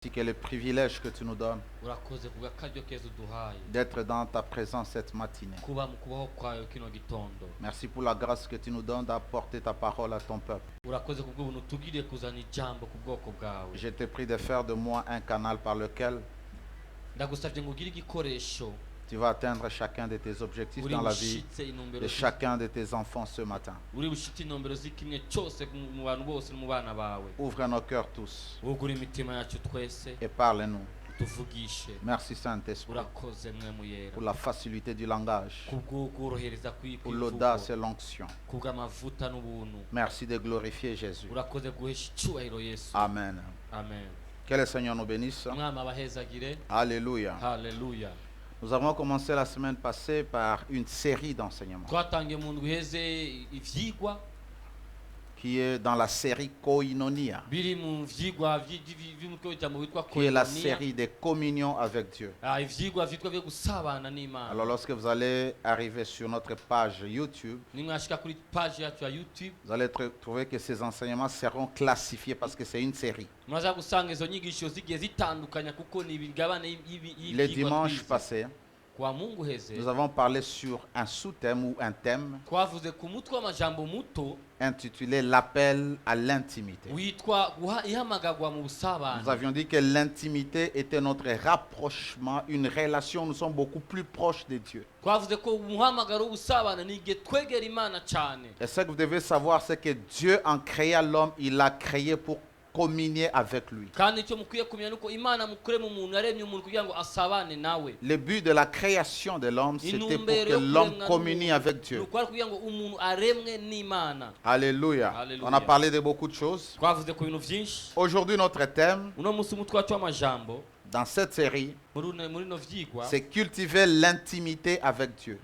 Merci que le privilège que tu nous donnes d'être dans ta présence cette matinée. Merci pour la grâce que tu nous donnes d'apporter ta parole à ton peuple. Je te prie de faire de moi un canal par lequel tu vas atteindre chacun de tes objectifs dans la vie de chacun de tes enfants ce matin. Ouvre nos cœurs tous et parle-nous. Merci Saint-Esprit pour la facilité du langage, pour l'audace et l'onction. Merci de glorifier Jésus. Amen. Que le Seigneur nous bénisse. Alléluia. Alléluia. Nous avons commencé la semaine passée par une série d'enseignements qui est dans la série Koinonia, qui est la série des communions avec Dieu. Alors lorsque vous allez arriver sur notre page YouTube, vous allez trouver que ces enseignements seront classifiés parce que c'est une série. Le dimanche passé, nous avons parlé sur un sous-thème ou un thème intitulé l'appel à l'intimité. Nous avions dit que l'intimité était notre rapprochement, une relation, nous sommes beaucoup plus proches de Dieu. Et ce que vous devez savoir, c'est que Dieu, en créant l'homme, il l'a créé pour communier avec lui. Le but de la création de l'homme, c'était pour que l'homme communie avec Dieu. Alléluia. On a parlé de beaucoup de choses. Aujourd'hui, notre thème dans cette série, c'est cultiver l'intimité avec Dieu.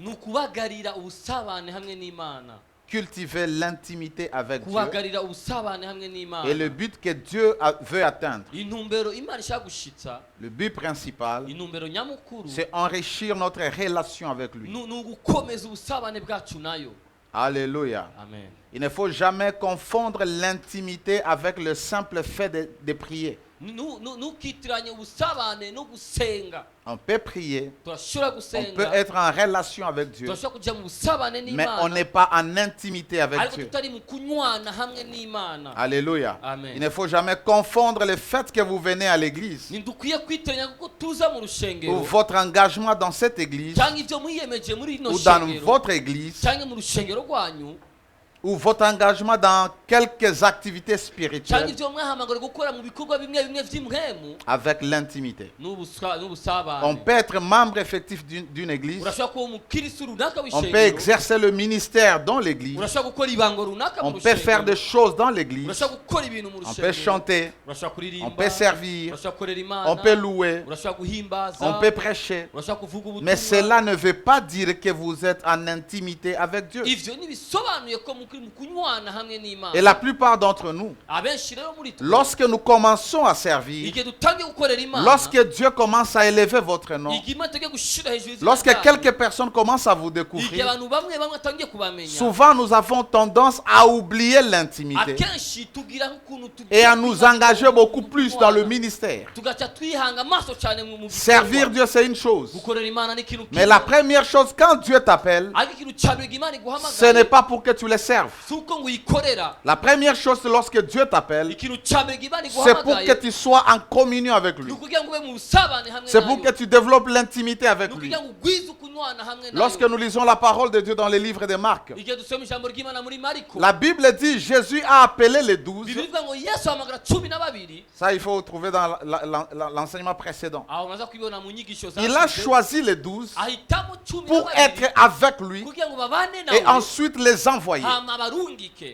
Cultiver l'intimité avec Dieu. Et le but que Dieu veut atteindre, le but principal, c'est enrichir notre relation avec lui. Alléluia. Amen. Il ne faut jamais confondre l'intimité avec le simple fait de prier. On peut prier, on peut être en relation avec Dieu, mais on n'est pas en intimité avec Dieu. Alléluia. Amen. Il ne faut jamais confondre le fait que vous venez à l'église ou votre engagement dans cette église ou dans votre église ou votre engagement dans quelques activités spirituelles avec l'intimité. On peut être membre effectif d'une église, on peut exercer le ministère dans l'église, on peut faire des choses dans l'église, on peut chanter, on peut servir, on peut louer, on peut prêcher, mais cela ne veut pas dire que vous êtes en intimité avec Dieu. Et la plupart d'entre nous, lorsque nous commençons à servir, lorsque Dieu commence à élever votre nom, lorsque quelques personnes commencent à vous découvrir, souvent nous avons tendance à oublier l'intimité et à nous engager beaucoup plus dans le ministère. Servir Dieu, c'est une chose. Mais la première chose, quand Dieu t'appelle, ce n'est pas pour que tu le serves. La première chose, lorsque Dieu t'appelle, c'est pour que tu sois en communion avec lui. C'est pour que tu développes l'intimité avec lui. Lorsque nous lisons la parole de Dieu dans les livres de Marc, la Bible dit Jésus a appelé les 12. Ça, il faut trouver dans l'enseignement précédent. Il a choisi les 12 pour être avec lui et ensuite les envoyer.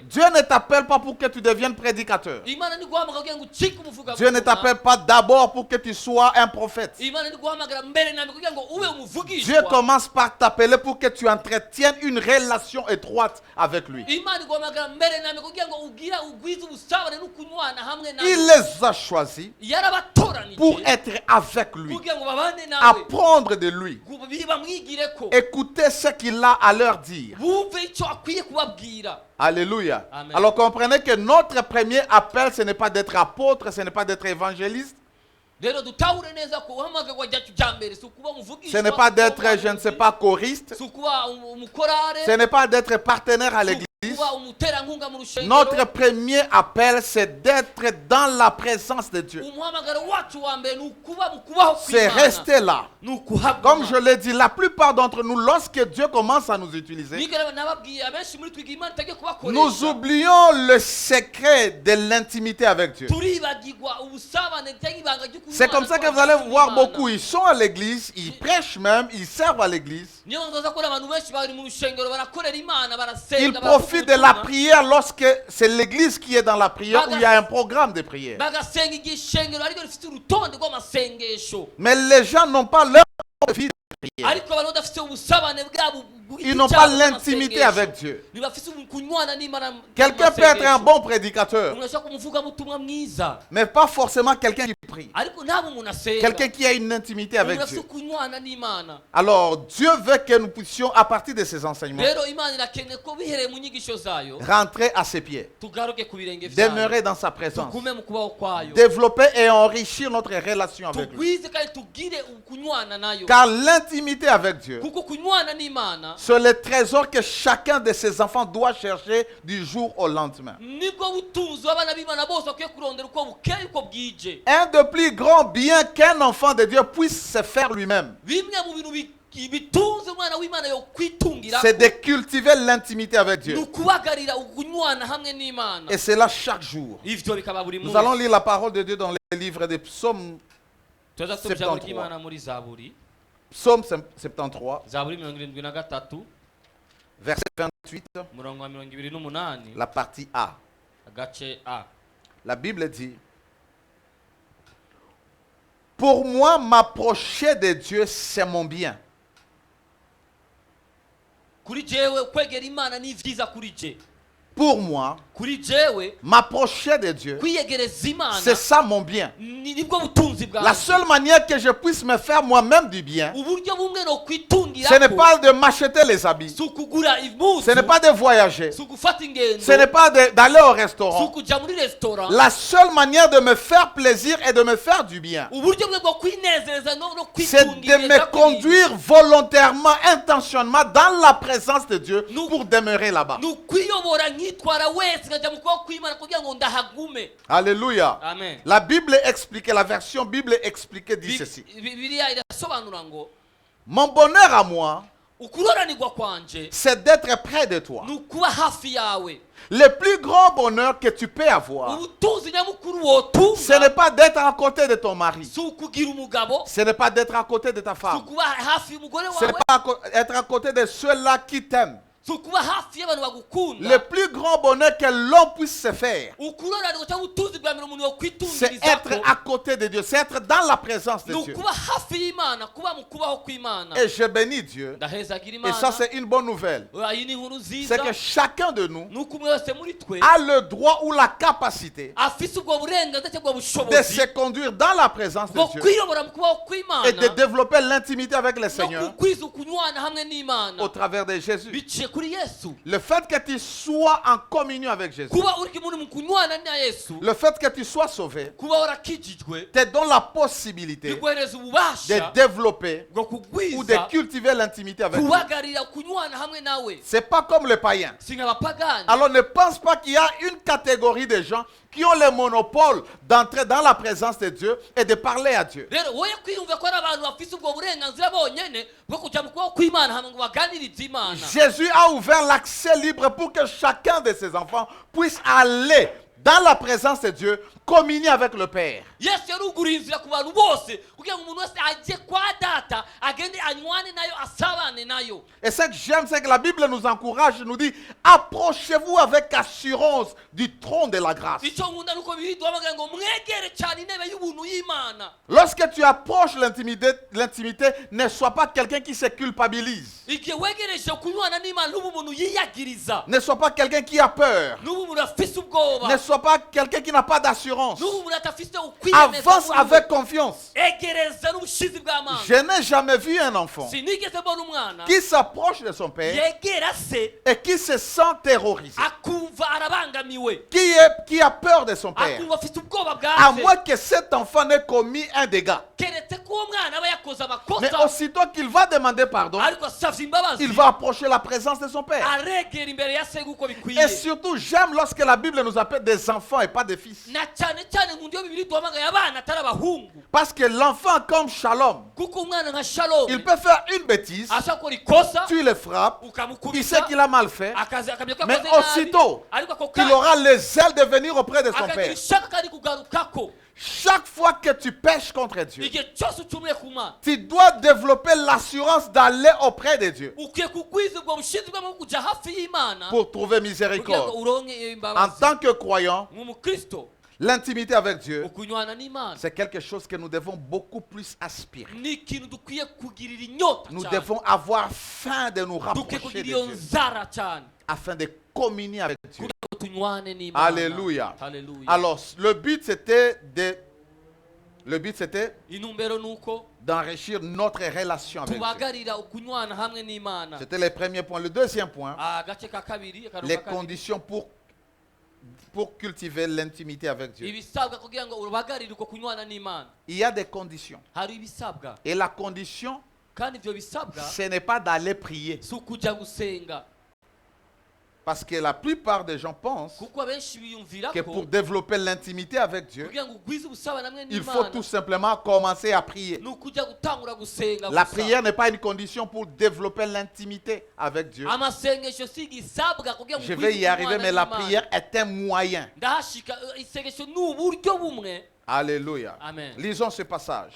Dieu ne t'appelle pas pour que tu deviennes prédicateur. Dieu ne t'appelle pas d'abord pour que tu sois un prophète. Dieu commence par t'appeler pour que tu entretiennes une relation étroite avec lui. Il les a choisis pour être avec lui, apprendre de lui, écouter ce qu'il a à leur dire. Alléluia. Amen. Alors comprenez que notre premier appel, ce n'est pas d'être apôtre, ce n'est pas d'être évangéliste, Ce n'est pas d'être, je ne sais pas, choriste. Ce n'est pas d'être partenaire à l'église. Notre premier appel, c'est d'être dans la présence de Dieu. C'est rester là. Comme je l'ai dit, la plupart d'entre nous, lorsque Dieu commence à nous utiliser, nous oublions le secret de l'intimité avec Dieu. C'est comme ça que vous allez voir beaucoup. Ils sont à l'église, ils prêchent même, ils servent à l'église. Ils profitent de la prière lorsque c'est l'église qui est dans la prière où il y a un programme de prière. Mais les gens n'ont pas leur vie de prière. Ils n'ont pas l'intimité avec Dieu. Quelqu'un peut être un bon prédicateur, mais pas forcément quelqu'un qui prie. Quelqu'un qui a une intimité avec Dieu. Alors, Dieu veut que nous puissions, à partir de ces enseignements, rentrer à ses pieds, demeurer dans sa présence, développer et enrichir notre relation avec lui. Car l'intimité avec Dieu, c'est le trésor que chacun de ses enfants doit chercher du jour au lendemain. Un des plus grands biens qu'un enfant de Dieu puisse se faire lui-même, c'est de cultiver l'intimité avec Dieu. Et c'est là chaque jour. Nous allons lire la parole de Dieu dans les livres des psaumes 73. Psaume 73, verset 28, la partie A. La Bible dit: pour moi, m'approcher de Dieu, c'est mon bien. Pour moi, m'approcher de Dieu, c'est ça mon bien. La seule manière que je puisse me faire moi-même du bien, ce n'est pas de m'acheter les habits, ce n'est pas de voyager, ce n'est pas d'aller au restaurant. La seule manière de me faire plaisir et de me faire du bien, c'est de me conduire volontairement, intentionnellement dans la présence de Dieu pour demeurer là-bas. Alléluia. Amen. La Bible expliquée, la version Bible expliquée dit ceci: mon bonheur à moi, c'est d'être près de toi. Le plus grand bonheur que tu peux avoir, ce n'est pas d'être à côté de ton mari, ce n'est pas d'être à côté de ta femme, ce n'est pas être à côté de ceux-là qui t'aiment. Le plus grand bonheur que l'homme puisse se faire, c'est être à côté de Dieu, c'est être dans la présence de Dieu. Et je bénis Dieu. Et ça, c'est une bonne nouvelle. C'est que chacun de nous a le droit ou la capacité de se conduire dans la présence de Dieu et de développer l'intimité avec le Seigneur au travers de Jésus. Le fait que tu sois en communion avec Jésus, le fait que tu sois sauvé, te donne la possibilité de développer ou de cultiver l'intimité avec Dieu. C'est pas comme les païens. Alors ne pense pas qu'il y a une catégorie de gens qui ont le monopole d'entrer dans la présence de Dieu et de parler à Dieu. Jésus a ouvert l'accès libre pour que chacun de ses enfants puisse aller dans la présence de Dieu, communier avec le Père. Et ce que j'aime, c'est que la Bible nous encourage, nous dit: approchez-vous avec assurance du trône de la grâce. Lorsque tu approches l'intimité, ne sois pas quelqu'un qui se culpabilise. Ne sois pas quelqu'un qui a peur. Ne sois pas quelqu'un qui n'a pas d'assurance. assurance. Avance avec confiance. Je n'ai jamais vu un enfant qui s'approche de son père et qui se sent terrorisé, qui a peur de son père, à moins que cet enfant n'ait commis un dégât. Mais aussitôt qu'il va demander pardon, il va approcher la présence de son père. Et surtout, j'aime lorsque la Bible nous appelle des enfants et pas des fils. Parce que l'enfant comme Shalom, il peut faire une bêtise, tu le frappes, il sait qu'il a mal fait, mais aussitôt qu'il aura les ailes de venir auprès de son père. Chaque fois que tu pêches contre Dieu, tu dois développer l'assurance d'aller auprès de Dieu pour trouver miséricorde. En tant que croyant, l'intimité avec Dieu, c'est quelque chose que nous devons beaucoup plus aspirer. Nous devons avoir faim de nous rapprocher de Dieu afin de communier avec Dieu. Alléluia. Alors, le but c'était d'enrichir notre relation avec Dieu. C'était le premier point. Le deuxième point, les conditions pour cultiver l'intimité avec Dieu. Il y a des conditions. Et la condition, ce n'est pas d'aller prier. Parce que la plupart des gens pensent que pour développer l'intimité avec Dieu, il faut tout simplement commencer à prier. La prière n'est pas une condition pour développer l'intimité avec Dieu. Je vais y arriver, mais la prière est un moyen. Alléluia. Amen. Lisons ce passage.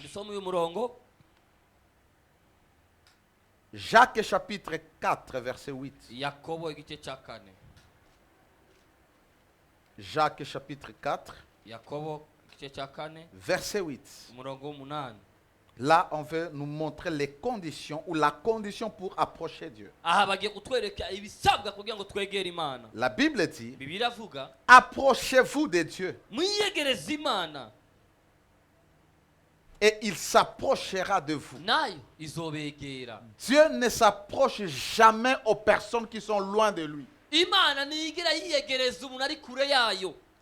Jacques chapitre 4, verset 8. Jacques chapitre 4, verset 8. Là, on veut nous montrer les conditions ou la condition pour approcher Dieu. La Bible dit, approchez-vous de Dieu et il s'approchera de vous. Dieu ne s'approche jamais aux personnes qui sont loin de lui.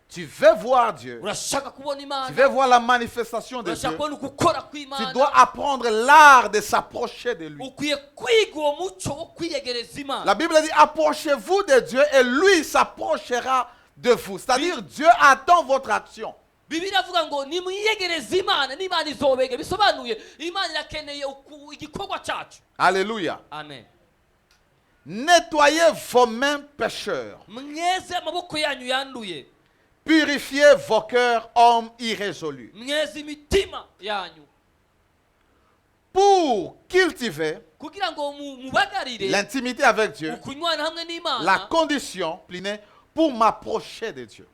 Tu veux voir Dieu, tu veux voir la manifestation de Dieu, tu dois apprendre l'art de s'approcher de lui. La Bible dit, approchez-vous de Dieu et lui s'approchera de vous. C'est-à-dire, Dieu attend votre action. Alléluia. Amen. Nettoyez vos mains pécheurs. Purifiez vos cœurs, hommes irrésolus. Pour cultiver l'intimité avec Dieu, la condition pour m'approcher de Dieu.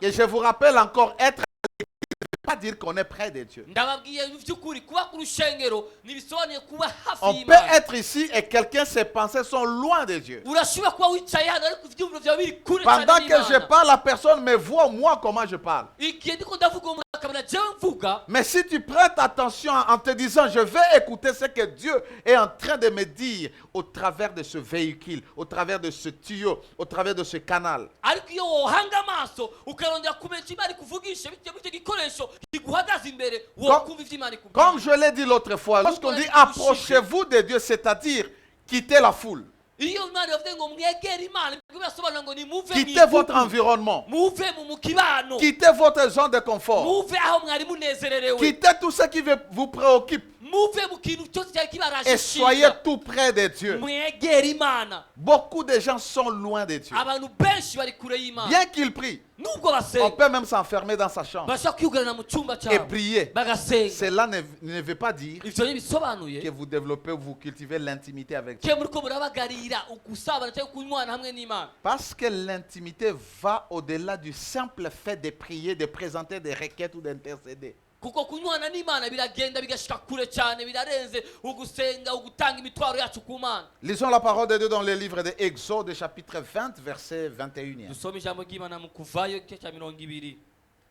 Et je vous rappelle encore, être pas dire qu'on est près de Dieu. On peut être ici et quelqu'un, ses pensées sont loin de Dieu. Pendant que je parle, la personne me voit moi comment je parle. Mais si tu prêtes attention en te disant, je vais écouter ce que Dieu est en train de me dire au travers de ce véhicule, au travers de ce tuyau, au travers de ce canal. Comme je l'ai dit l'autre fois, lorsqu'on dit approchez-vous de Dieu, c'est-à-dire quitter la foule. Quittez votre environnement. Quittez votre zone de confort. Quittez tout ce qui vous préoccupe. Et soyez tout près de Dieu. Beaucoup de gens sont loin de Dieu. Bien qu'ils prient, on peut même s'enfermer dans sa chambre et prier. Cela ne veut pas dire que vous développez ou vous cultivez l'intimité avec Dieu. Parce que l'intimité va au-delà du simple fait de prier, de présenter des requêtes ou d'intercéder. Lisons la parole de Dieu dans le livre de Exode, chapitre 20, verset 21.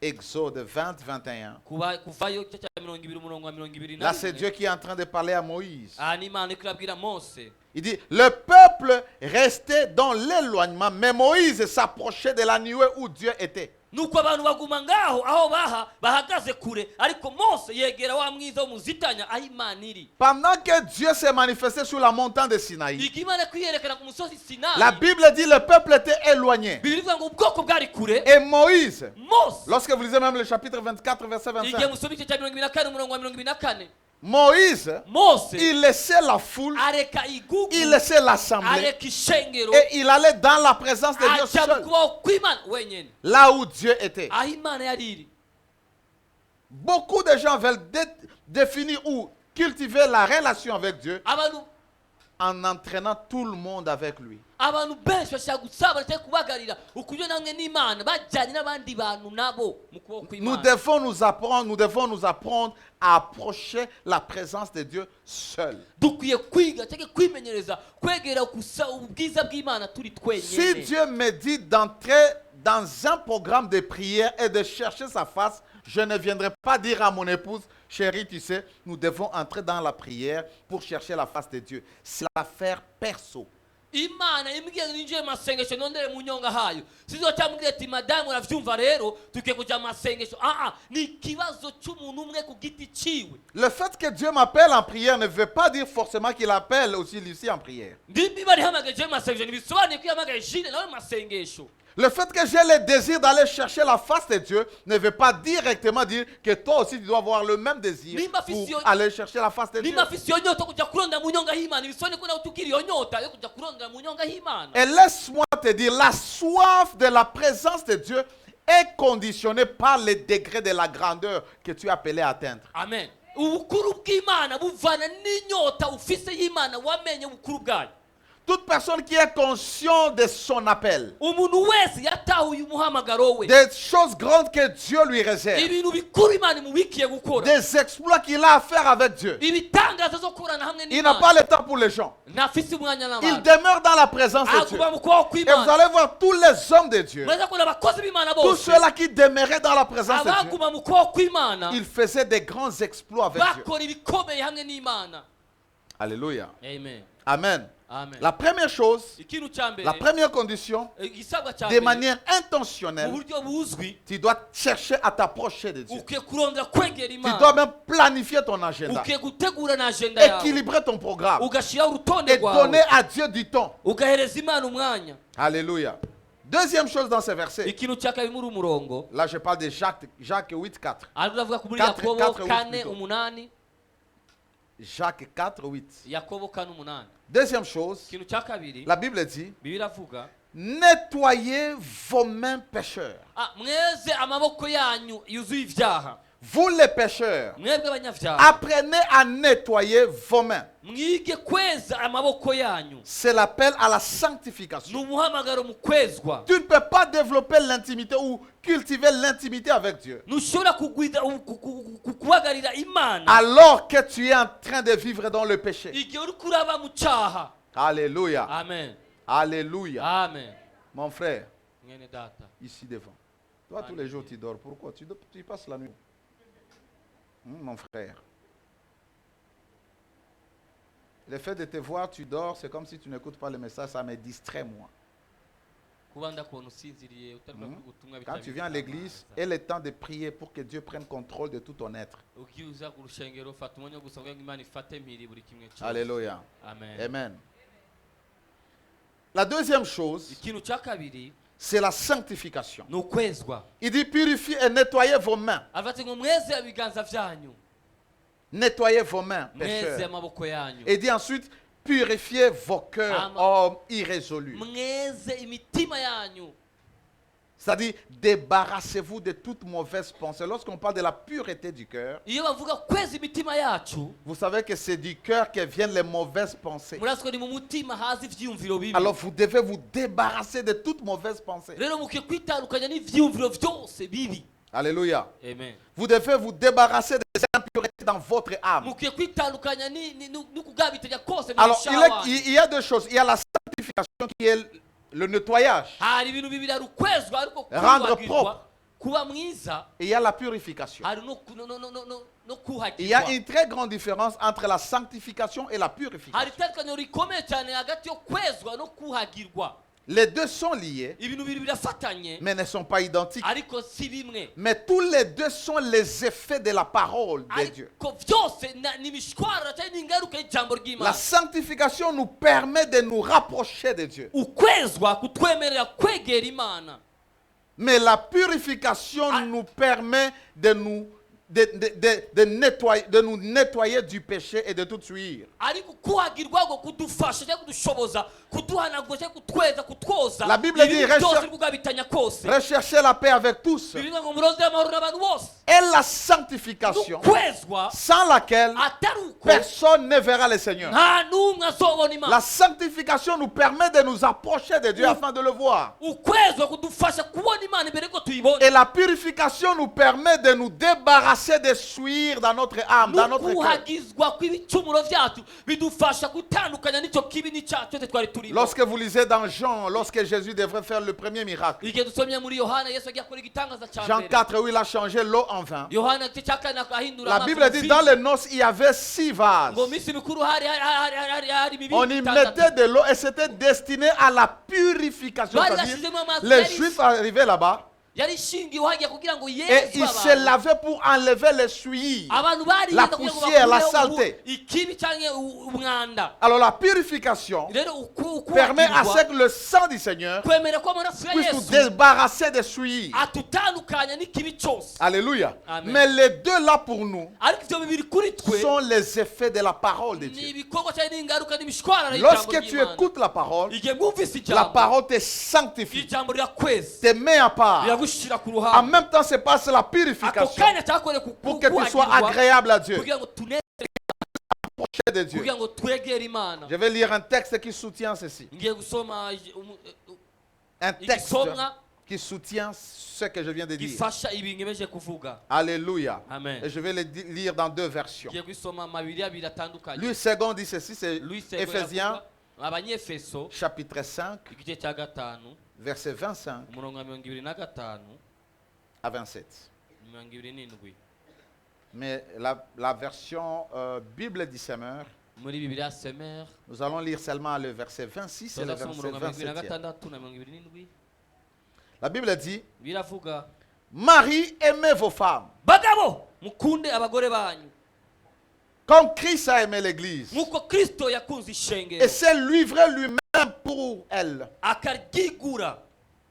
Exode 20, 21. Là, c'est Dieu qui est en train de parler à Moïse. Il dit, le peuple restait dans l'éloignement, mais Moïse s'approchait de la nuée où Dieu était. Pendant que Dieu s'est manifesté sur la montagne de Sinaï, la Bible dit le peuple était éloigné. Et Moïse, lorsque vous lisez même le chapitre 24, verset 25, Moïse, il laissait la foule, il laissait l'assemblée et il allait dans la présence de Dieu seul, là où Dieu était. Beaucoup de gens veulent définir ou cultiver la relation avec Dieu en entraînant tout le monde avec lui. Nous devons nous apprendre à approcher la présence de Dieu seul. Si Dieu me dit d'entrer dans un programme de prière et de chercher sa face, je ne viendrai pas dire à mon épouse, chérie, tu sais, nous devons entrer dans la prière pour chercher la face de Dieu. C'est l'affaire perso. Le fait que Dieu m'appelle en prière ne veut pas dire forcément qu'il appelle aussi Lucie en prière. Le fait que j'ai le désir d'aller chercher la face de Dieu ne veut pas directement dire que toi aussi tu dois avoir le même désir pour aller chercher la face de Dieu. Et laisse-moi te dire, la soif de la présence de Dieu est conditionnée par le degré de la grandeur que tu es appelé à atteindre. Amen. Toute personne qui est consciente de son appel, des choses grandes que Dieu lui réserve, des exploits qu'il a à faire avec Dieu, il n'a pas le temps pour les gens. Il demeure dans la présence de Dieu. Et vous allez voir tous les hommes de Dieu, tous ceux-là qui demeuraient dans la présence de Dieu, ils faisaient des grands exploits avec Dieu. Alléluia. Amen. Amen. La première chose, la première condition, de manière intentionnelle, tu dois chercher à t'approcher de Dieu. Tu dois même planifier ton agenda, équilibrer ton programme et donner à Dieu du temps. Alléluia. Deuxième chose dans ce verset, là je parle de Jacques 8, 4. Jacques 4, 8. Deuxième chose, la Bible dit, nettoyez vos mains pécheurs. Vous les pécheurs, apprenez à nettoyer vos mains. C'est l'appel à la sanctification. Tu ne peux pas développer l'intimité ou cultiver l'intimité avec Dieu alors que tu es en train de vivre dans le péché. Alléluia. Amen. Alléluia. Amen. Mon frère, ici devant. Toi, tous les jours, tu dors. Pourquoi? Tu passes la nuit. Mon frère. Le fait de te voir, tu dors, c'est comme si tu n'écoutes pas le message, ça me distrait moi. Quand tu viens à l'église, et le temps de prier pour que Dieu prenne contrôle de tout ton être. Alléluia. Amen. Amen. La deuxième chose, c'est la sanctification. Il dit purifiez et nettoyez vos mains. Nettoyez vos mains, pécheurs. Et il dit ensuite purifiez vos cœurs, hommes irrésolus. C'est-à-dire, débarrassez-vous de toute mauvaise pensée. Lorsqu'on parle de la pureté du cœur, vous savez que c'est du cœur que viennent les mauvaises pensées. Alors vous devez vous débarrasser de toute mauvaise pensée. Alléluia. Amen. Vous devez vous débarrasser des impuretés dans votre âme. Alors il y a deux choses. Il y a la sanctification qui est le nettoyage, rendre propre. Et il y a la purification. Il y a une très grande différence entre la sanctification et la purification. Les deux sont liés, mais ne sont pas identiques. Mais tous les deux sont les effets de la parole de Dieu. La sanctification nous permet de nous rapprocher de Dieu. Mais la purification nous permet de nous nettoyer du péché et de toute souillure. La Bible dit recherchez la paix avec tous. Et la sanctification sans laquelle personne ne verra le Seigneur. La sanctification nous permet de nous approcher de Dieu afin de le voir. Et la purification nous permet de nous débarrasser de souillure dans notre âme, dans notre cœur. Lorsque vous lisez dans Jean, lorsque Jésus devrait faire le premier miracle, Jean 4, où il a changé l'eau en vin, la Bible dit dans les noces il y avait 6 vases. On y mettait de l'eau et c'était destiné à la purification. C'est-à-dire, les Juifs arrivaient là-bas et il se lavait pour enlever les souillures, la poussière, la saleté. Alors la purification permet à ce que le sang du Seigneur puisse nous débarrasser des souillures. Alléluia. Amen. Mais les deux là pour nous sont les effets de la parole de Dieu. Lorsque tu écoutes la parole te sanctifie, te met à part. En même temps se passe la purification pour que tu sois agréable à Dieu, approcher de Dieu. Je vais lire un texte qui soutient ceci. Un texte qui soutient ce que je viens de dire. Alléluia. Amen. Et je vais le lire dans 2 versions. Lui second dit ceci, c'est Éphésiens chapitre 5 verset 25 à 27. Mais la version Bible du Semeur, nous allons lire seulement le verset 26 et le verset 27. La Bible dit, Marie, aimez vos femmes comme Christ a aimé l'église et s'est livré lui-même pour elle.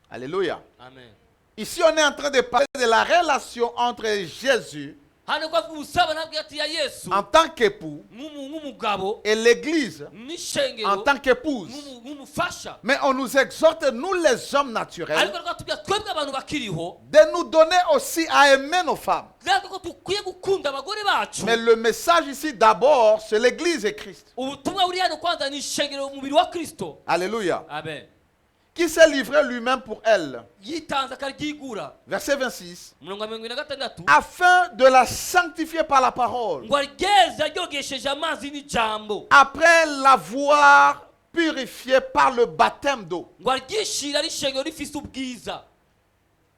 Alléluia. Amen. Ici, on est en train de parler de la relation entre Jésus en tant qu'époux et l'église en tant qu'épouse. Mais on nous exhorte, nous les hommes naturels, de nous donner aussi à aimer nos femmes. Mais le message ici d'abord, c'est l'église et Christ. Alléluia. Amen. Qui s'est livré lui-même pour elle. Verset 26. Afin de la sanctifier par la parole. Après l'avoir purifiée par le baptême d'eau.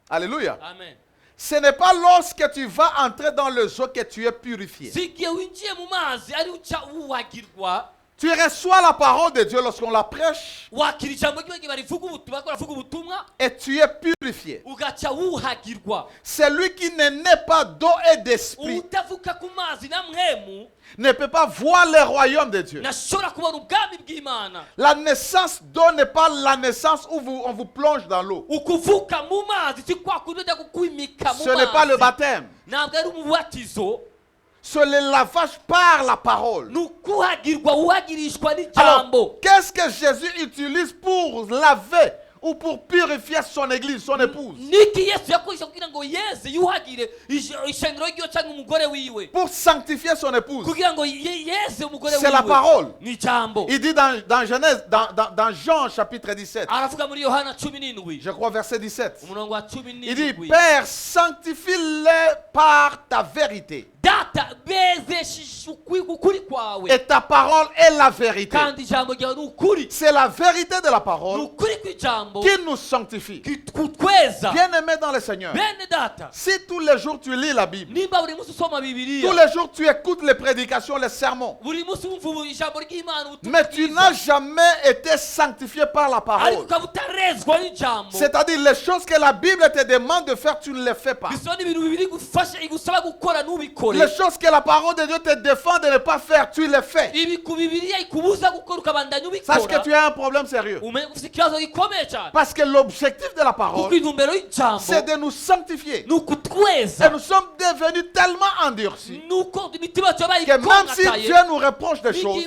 Alléluia. Amen. Ce n'est pas lorsque tu vas entrer dans le eau que tu es purifié. Tu reçois la parole de Dieu lorsqu'on la prêche et tu es purifié. Celui qui n'est né pas d'eau et d'esprit ne peut pas voir le royaume de Dieu. La naissance d'eau n'est pas la naissance où on vous plonge dans l'eau. Ce n'est pas le baptême. C'est le lavage par la parole. Alors, qu'est-ce que Jésus utilise pour laver ou pour purifier son église, son épouse? Pour sanctifier son épouse, c'est la parole. Il dit dans Genèse, dans Jean chapitre 17, je crois verset 17, il dit, Père, sanctifie-les par ta vérité. Et ta parole est la vérité. C'est la vérité de la parole qui nous sanctifie. Bien-aimé dans le Seigneur, si tous les jours tu lis la Bible, tous les jours tu écoutes les prédications, les sermons, mais tu n'as jamais été sanctifié par la parole, c'est-à-dire les choses que la Bible te demande de faire, tu ne les fais pas. Les choses que la parole de Dieu te défend de ne pas faire, tu les fais. Sache que tu as un problème sérieux. Parce que l'objectif de la parole, c'est de nous sanctifier. Et nous sommes devenus tellement endurcis que même si Dieu nous reproche des choses,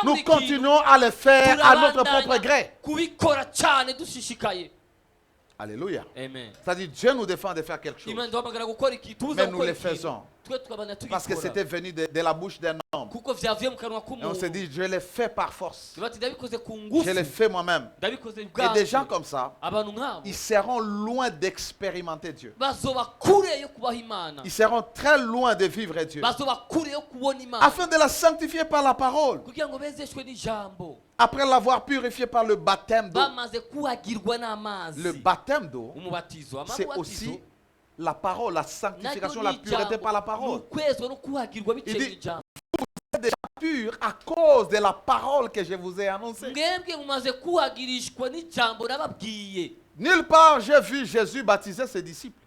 nous continuons à les faire à notre propre gré. Alléluia. C'est-à-dire Dieu nous défend de faire quelque chose, mais nous le faisons parce que c'était venu de la bouche d'un homme. Et on s'est dit, je l'ai fait par force. Je l'ai fait moi-même. Et des gens comme ça, ils seront loin d'expérimenter Dieu. Ils seront très loin de vivre Dieu. Afin de la sanctifier par la parole. Après l'avoir purifié par le baptême d'eau. Le baptême d'eau, c'est aussi la parole, la sanctification, la pureté par la parole. Il dit, vous êtes déjà pur à cause de la parole que je vous ai annoncée. Nulle part j'ai vu Jésus baptiser ses disciples.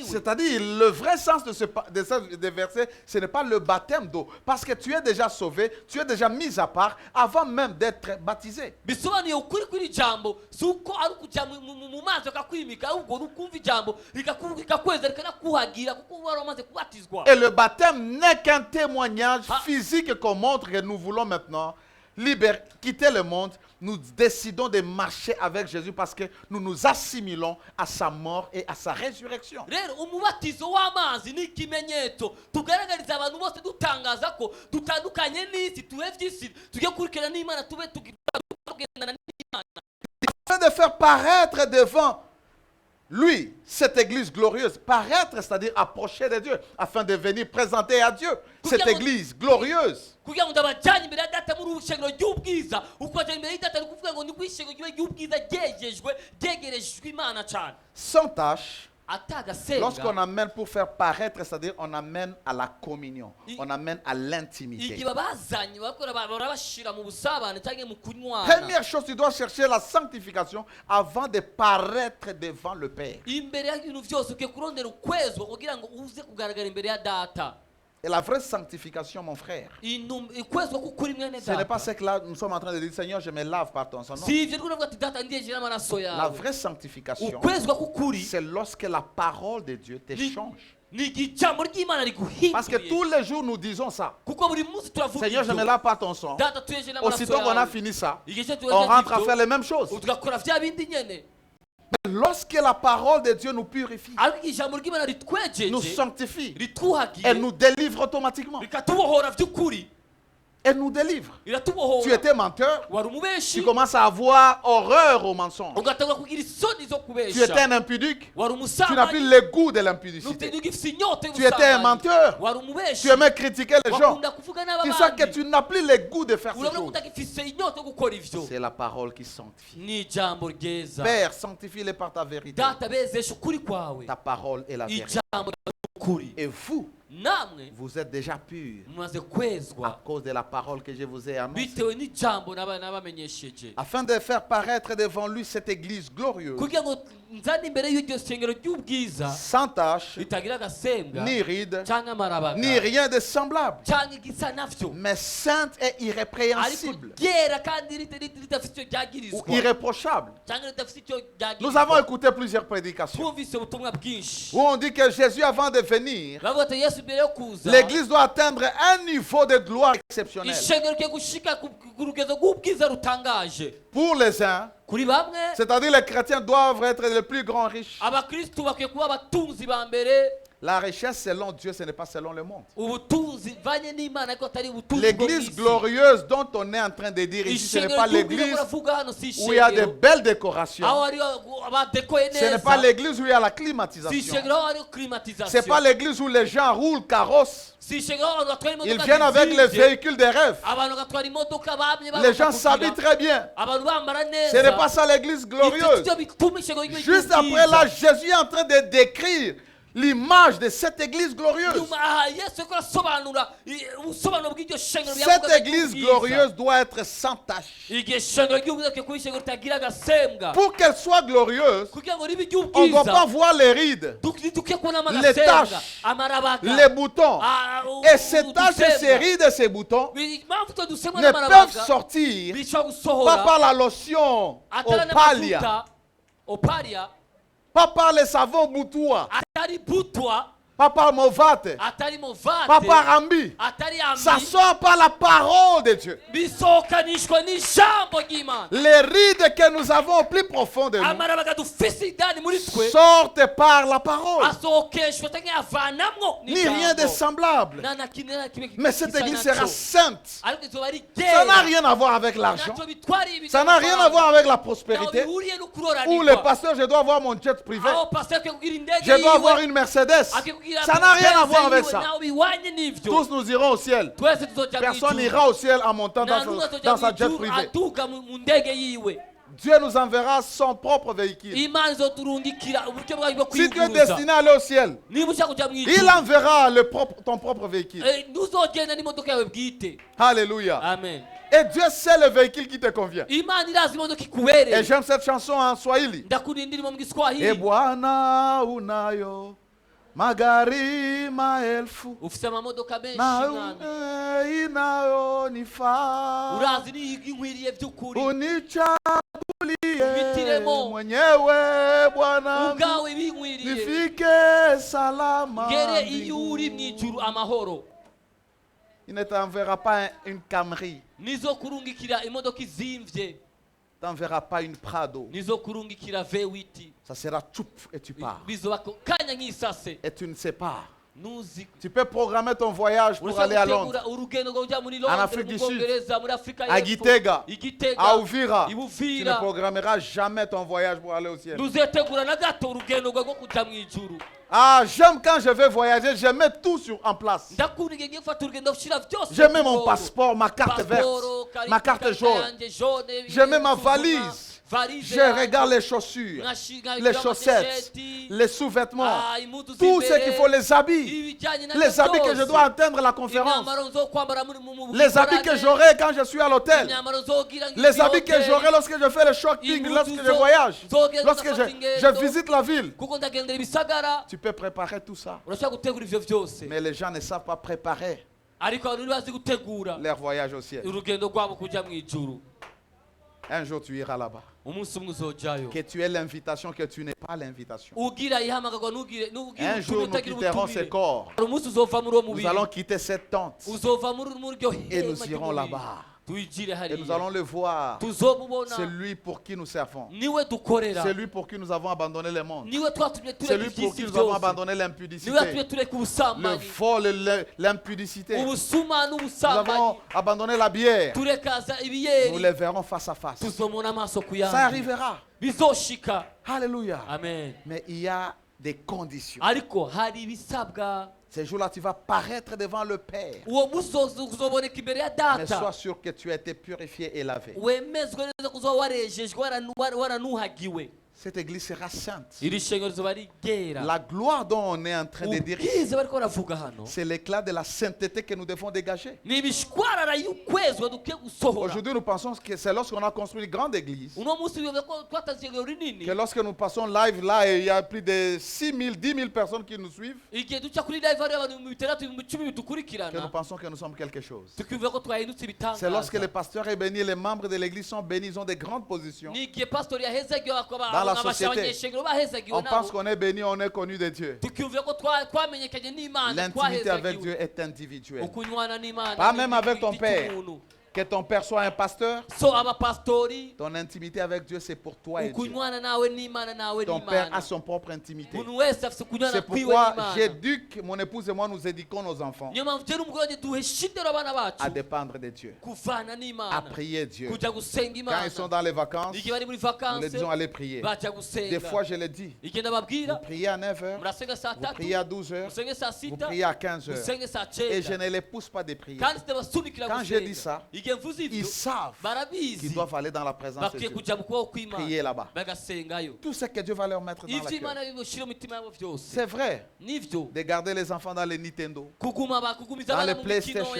C'est-à-dire, le vrai sens de ce verset, ce n'est pas le baptême d'eau. Parce que tu es déjà sauvé, tu es déjà mis à part avant même d'être baptisé. Et le baptême n'est qu'un témoignage physique qu'on montre que nous voulons maintenant quitter le monde. Nous décidons de marcher avec Jésus parce que nous nous assimilons à sa mort et à sa résurrection. Afin de faire paraître devant lui, cette église glorieuse, paraître, c'est-à-dire approcher de Dieu, afin de venir présenter à Dieu cette église glorieuse. Sans tâche, lorsqu'on amène pour faire paraître, c'est-à-dire on amène à la communion, on amène à l'intimité. Première chose, tu dois chercher la sanctification avant de paraître devant le Père. Et la vraie sanctification, mon frère, ce n'est pas ce que là nous sommes en train de dire, Seigneur, je me lave par ton sang. Non. La vraie sanctification, c'est lorsque la parole de Dieu te change. Parce que tous les jours nous disons ça. Seigneur, je me lave par ton sang. Aussitôt qu'on a fini ça, on rentre à faire les mêmes choses. Lorsque la parole de Dieu nous purifie, nous sanctifie, elle nous délivre automatiquement. Elle nous délivre. Tu étais menteur, tu commences à avoir horreur au mensonge. Tu étais un impudique, tu n'as plus le goût de l'impudicité. Tu étais un menteur, tu aimais critiquer les gens. Tu sais que tu n'as plus le goût de faire ces choses. C'est la parole qui sanctifie. Père, sanctifie-les par ta vérité. Ta parole est la vérité. Et vous, vous êtes déjà purs à cause de la parole que je vous ai annoncée. Afin de faire paraître devant lui cette église glorieuse, sans tache, ni ride, ni rien de semblable, mais sainte et irrépréhensible, ou irréprochable. Nous avons écouté plusieurs prédications où on dit que Jésus, avant de venir, l'église doit atteindre un niveau de gloire exceptionnel. Pour les uns, c'est-à-dire les chrétiens doivent être les plus grands riches. La richesse selon Dieu, ce n'est pas selon le monde. L'église glorieuse dont on est en train de dire ici, ce n'est pas l'église où il y a de belles décorations. Ce n'est pas l'église où il y a la climatisation. Ce n'est pas l'église où les gens roulent carrosse. Ils viennent avec les véhicules de rêve. Les gens s'habillent très bien. Ce n'est pas ça l'église glorieuse. Juste après là, Jésus est en train de décrire l'image de cette église glorieuse. Cette église glorieuse doit être sans tache. Pour qu'elle soit glorieuse, on ne doit pas voir les rides, les taches, les boutons. Et ces taches, ces rides et ces boutons ne peuvent sortir pas par la lotion Opalia, pas par les savons Boutoua, pas par Movate, pas par Rambi. Ça sort par la parole de Dieu. Les rides que nous avons au plus profond de nous sortent par la parole. Ni rien de semblable. Mais cette église sera sainte. Ça n'a rien à voir avec l'argent. Ça n'a rien à voir avec la prospérité. Ou le pasteur, je dois avoir mon jet privé. Je dois avoir une Mercedes. Ça n'a rien à voir avec ça. Tous nous irons au ciel. Personne n'ira au ciel en montant dans sa jet privé. Dieu nous enverra son propre véhicule. Si tu es destiné à aller au ciel, il enverra ton propre véhicule. Alléluia. Amen. Et Dieu sait le véhicule qui te convient. Et j'aime cette chanson en Swahili. E Bwana unayo magari maelfu na inayonifaa, unichagulie mwenyewe Bwana, nifike salama mbinguni. Il ne t'enverra pas une Camry. T'enverra pas une Prado. Ça sera tchoup et tu pars. Et tu ne sais pas. Tu peux programmer ton voyage pour aller à Londres, en Afrique du Sud, à Gitega, à Uvira. Tu ne programmeras jamais ton voyage pour aller au ciel. Ah, j'aime quand je vais voyager, je mets tout en place. Je mets mon passeport, ma carte verte, ma carte jaune. Je mets ma valise. Je regarde les chaussures, les chaussettes, les sous-vêtements, tout ce qu'il faut, les habits que je dois atteindre la conférence, les habits que j'aurai quand je suis à l'hôtel, les habits que j'aurai lorsque je fais le shopping, lorsque je voyage, lorsque je visite la ville. Tu peux préparer tout ça, mais les gens ne savent pas préparer leur voyage au ciel. Un jour tu iras là-bas. Que tu aies l'invitation, que tu n'aies pas l'invitation. Un jour nous quitterons ce corps. Nous allons quitter cette tente. Et nous irons là-bas. Et nous allons le voir. C'est lui pour qui nous servons. C'est lui pour qui nous avons abandonné le monde. C'est lui pour qui nous avons abandonné l'impudicité, le vol, l'impudicité. Nous avons abandonné la bière. Nous les verrons face à face. Ça arrivera. Alléluia. Amen. Mais il y a des conditions. Ces jours-là, tu vas paraître devant le Père. Mais sois sûr que tu as été purifié et lavé. Cette église sera sainte. La gloire dont on est en train de dire, c'est l'éclat de la sainteté que nous devons dégager. Aujourd'hui, nous pensons que c'est lorsqu'on a construit une grande église, que lorsque nous passons live là et il y a plus de 6 000, 10 000 personnes qui nous suivent, que nous pensons que nous sommes quelque chose. C'est lorsque les pasteurs est béni, les membres de l'église sont bénis, ils ont de grandes positions. Dans la société, on pense qu'on est béni, on est connu de Dieu. L'intimité avec Dieu est individuelle. Pas même avec ton père. Que ton père soit un pasteur, ton intimité avec Dieu, c'est pour toi et Dieu. Ton père a son propre intimité. C'est pourquoi j'éduque, mon épouse et moi, nous éduquons nos enfants à dépendre de Dieu, à prier Dieu. Quand ils sont dans les vacances, nous les disons allez prier. Des fois, je les dis, vous priez à 9h, vous priez à 12h, vous priez à 15h. Et je ne les pousse pas de prier. Quand je dis ça, ils savent qu'ils doivent aller dans la présence de Dieu, prier là-bas. Tout ce que Dieu va leur mettre dans la cœur. C'est vrai de garder les enfants dans les Nintendo, dans les PlayStation,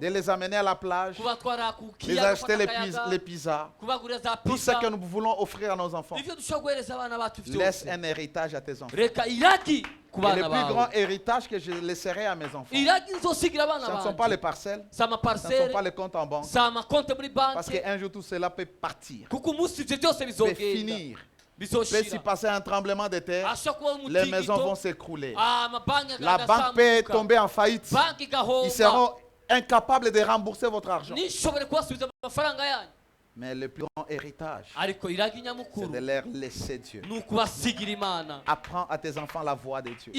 de les amener à la plage, de les acheter les pizzas, tout ce que nous voulons offrir à nos enfants. Laisse un héritage à tes enfants. Et le plus grand héritage que je laisserai à mes enfants, ce ne sont pas les parcelles, ce ne sont pas les comptes en banque, parce qu'un jour tout cela peut partir, peut finir. Peut s'y passer un tremblement de terre, les maisons vont s'écrouler, la banque peut tomber en faillite, ils seront incapables de rembourser votre argent. Mais le plus grand héritage, c'est de leur laisser Dieu. Apprends à tes enfants la voix de Dieu.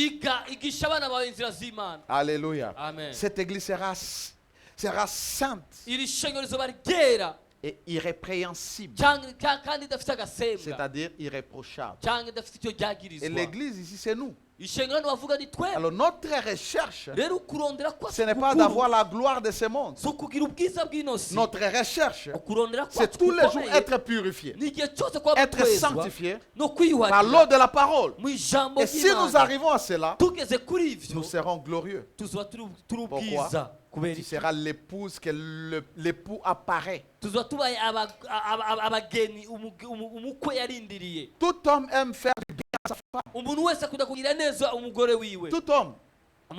Alléluia. Amen. Cette église sera sainte et irrépréhensible, c'est-à-dire irréprochable. Et l'église ici, c'est nous. Alors notre recherche, ce n'est pas d'avoir la gloire de ce monde. Notre recherche, c'est tous les jours être purifié, être sanctifié par l'eau de la parole. Et si nous arrivons à cela, nous serons glorieux. Pourquoi? Tu seras l'épouse que l'époux apparaît. Tout homme aime faire du bien à sa femme. Tout homme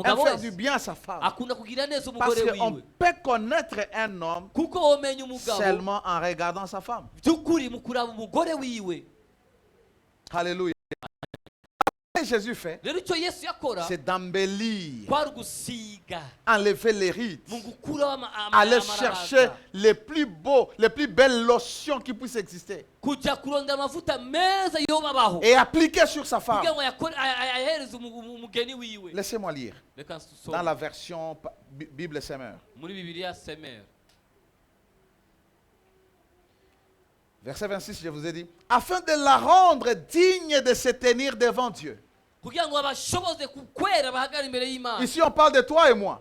aime faire du bien à sa femme. Parce qu'on peut connaître un homme seulement en regardant sa femme. Alléluia. Jésus fait, c'est d'embellir, enlever les rides, aller chercher les plus beaux, les plus belles lotions qui puissent exister et appliquer sur sa femme. Laissez-moi lire dans la version Bible Semeur. Verset 26, je vous ai dit, afin de la rendre digne de se tenir devant Dieu. Ici, on parle de toi et moi.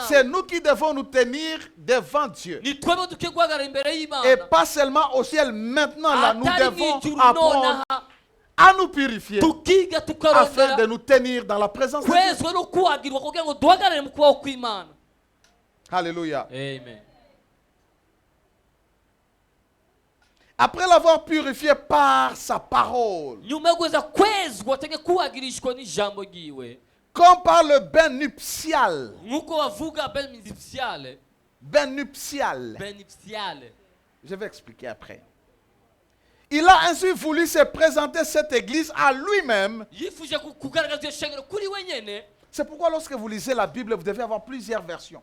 C'est nous qui devons nous tenir devant Dieu. Et pas seulement au ciel. Maintenant, là, nous devons apprendre à nous purifier afin de nous tenir dans la présence de Dieu. Alléluia. Amen. Après l'avoir purifié par sa parole, comme par le bain nuptial. Bain nuptial. Je vais expliquer après. Il a ainsi voulu se présenter cette église à lui-même. C'est pourquoi lorsque vous lisez la Bible, vous devez avoir plusieurs versions.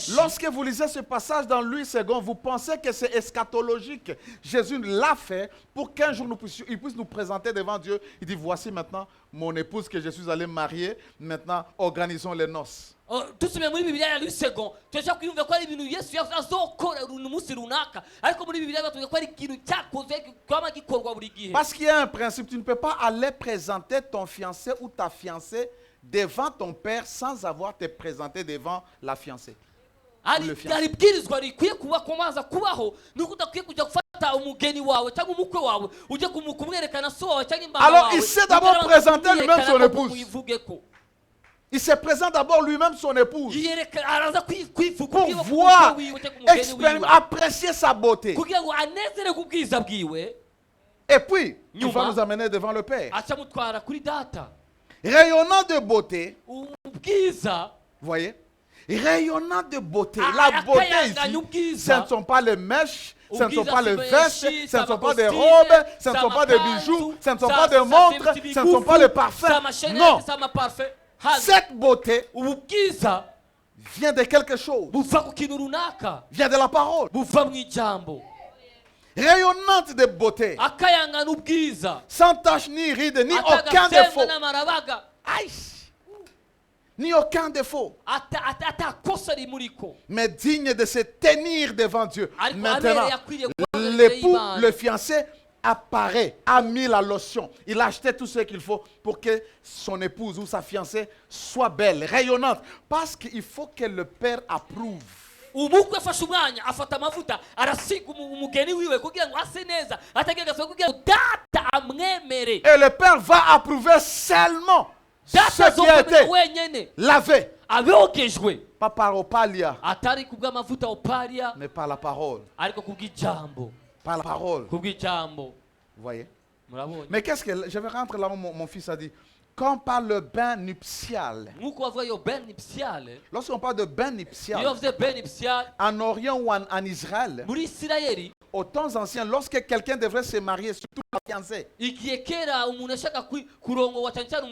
Lorsque vous lisez ce passage dans Louis II, vous pensez que c'est eschatologique. Jésus l'a fait pour qu'un jour il puisse nous présenter devant Dieu. Il dit, voici maintenant mon épouse que je suis allé marier. Maintenant, organisons les noces. Parce qu'il y a un principe, tu ne peux pas aller présenter ton fiancé ou ta fiancée devant ton père sans avoir te présenté devant la fiancée. Alors il s'est d'abord présenté lui-même son épouse. Il se présente d'abord lui-même son épouse pour voir, apprécier sa beauté. Et puis, il va nous amener devant le Père. Rayonnant de beauté, vous voyez, rayonnant de beauté. La beauté ici, ce ne sont pas les mèches, ce ne sont pas les vestes, ce ne sont pas des robes, ce ne sont pas des bijoux, ce ne sont pas des montres, ce ne sont pas les parfums. Non. Cette beauté vient de quelque chose. Vient de la parole. Rayonnante de beauté. Sans tache ni ride, ni aucun défaut. Aïe. Ni aucun défaut. Mais digne de se tenir devant Dieu. Maintenant, l'époux, le fiancé, apparaît, a mis la lotion. Il a acheté tout ce qu'il faut pour que son épouse ou sa fiancée soit belle, rayonnante. Parce qu'il faut que le Père approuve. Et le Père va approuver seulement ce qui a été lavé. Pas par opalia, mais par la parole. Par la parole. Vous voyez? Mais qu'est-ce que... Je vais rentrer là où mon fils a dit. Quand on parle de bain nuptial, lorsqu'on parle de bain nuptial, en Orient ou en Israël, aux temps anciens, lorsque quelqu'un devrait se marier, surtout la fiancée,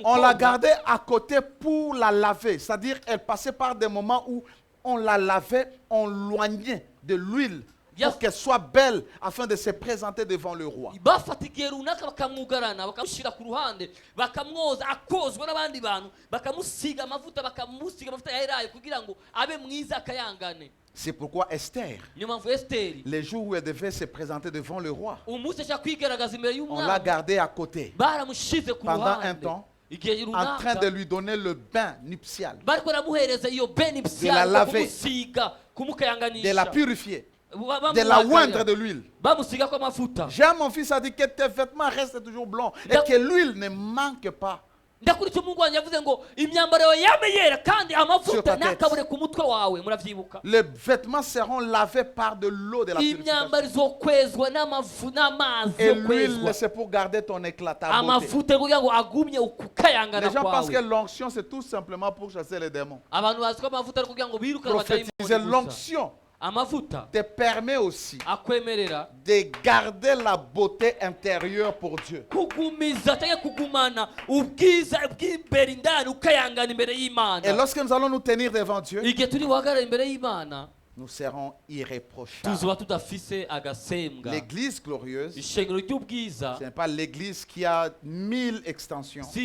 on la gardait à côté pour la laver. C'est-à-dire, elle passait par des moments où on la lavait, on loignait de l'huile pour qu'elle soit belle afin de se présenter devant le roi. C'est pourquoi Esther, les jours où elle devait se présenter devant le roi, on l'a gardée à côté pendant un temps, en train de lui donner le bain nuptial, de la laver, de la purifier, de la oindre de l'huile. Jean, mon fils, a dit que tes vêtements restent toujours blancs et que l'huile ne manque pas. Les vêtements seront lavés par de l'eau de la purification. Et l'huile, c'est pour garder ton éclat, ta beauté. Les gens pensent que l'onction, c'est tout simplement pour chasser les démons. Prophétiser l'onction te permet aussi de garder la beauté intérieure pour Dieu. Et lorsque nous allons nous tenir devant Dieu, nous serons irréprochables. L'église glorieuse, ce n'est pas l'église qui a 1000 extensions. Ce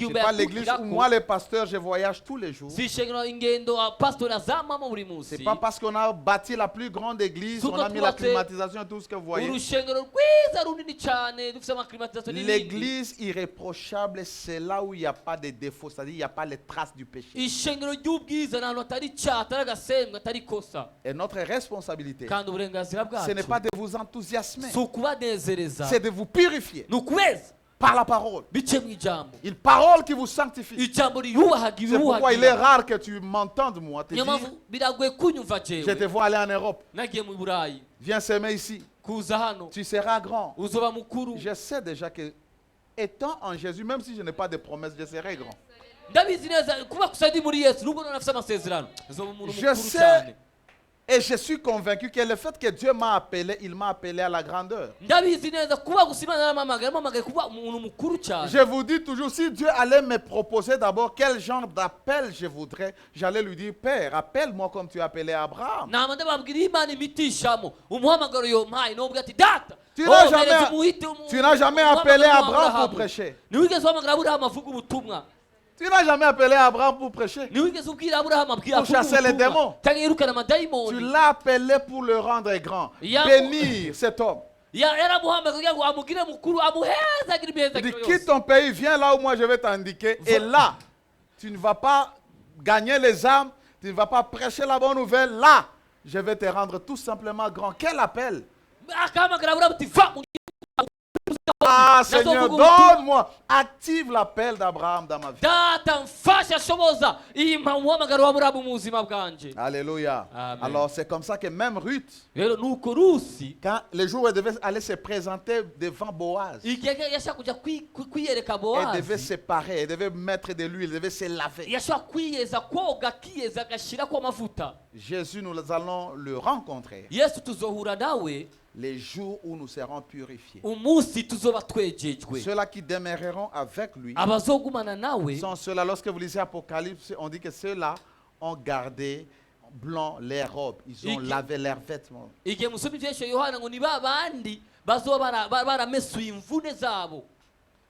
n'est pas l'église où moi, le pasteur, je voyage tous les jours. Ce n'est pas parce qu'on a bâti la plus grande église, on a mis la climatisation et tout ce que vous voyez. L'église irréprochable, c'est là où il n'y a pas de défauts, c'est-à-dire il n'y a pas les traces du péché. Et notre responsabilité, ce n'est pas de vous enthousiasmer, c'est de vous purifier par la parole. Une parole qui vous sanctifie. C'est pourquoi il est rare que tu m'entendes, moi, te dire, je te vois aller en Europe. Viens s'aimer ici. Tu seras grand. Je sais déjà que, étant en Jésus, même si je n'ai pas de promesse, je serai grand. Je sais et je suis convaincu que le fait que Dieu m'a appelé, il m'a appelé à la grandeur. Je vous dis toujours, si Dieu allait me proposer d'abord quel genre d'appel je voudrais, j'allais lui dire, Père, appelle-moi comme tu as appelé Abraham. Tu n'as jamais appelé Abraham pour prêcher. Tu n'as jamais appelé Abraham pour prêcher, pour chasser les démons. Tu l'as appelé pour le rendre grand, bénir cet homme. Il dit, quitte ton pays, viens là où moi je vais t'indiquer. Et là, tu ne vas pas gagner les âmes, tu ne vas pas prêcher la bonne nouvelle. Là, Je vais te rendre tout simplement grand. Quel appel? Ah Seigneur, donne-moi, active l'appel d'Abraham dans ma vie. Alléluia. Amen. Alors c'est comme ça que même Ruth, quand le jour où elle devait aller se présenter devant Boaz, elle devait se parer, elle devait mettre de l'huile, elle devait se laver. Jésus, nous allons le rencontrer les jours où nous serons purifiés. Ceux-là qui demeureront avec lui sont ceux-là. Lorsque vous lisez Apocalypse, on dit que ceux-là ont gardé blanc les robes. Ils ont lavé leurs vêtements.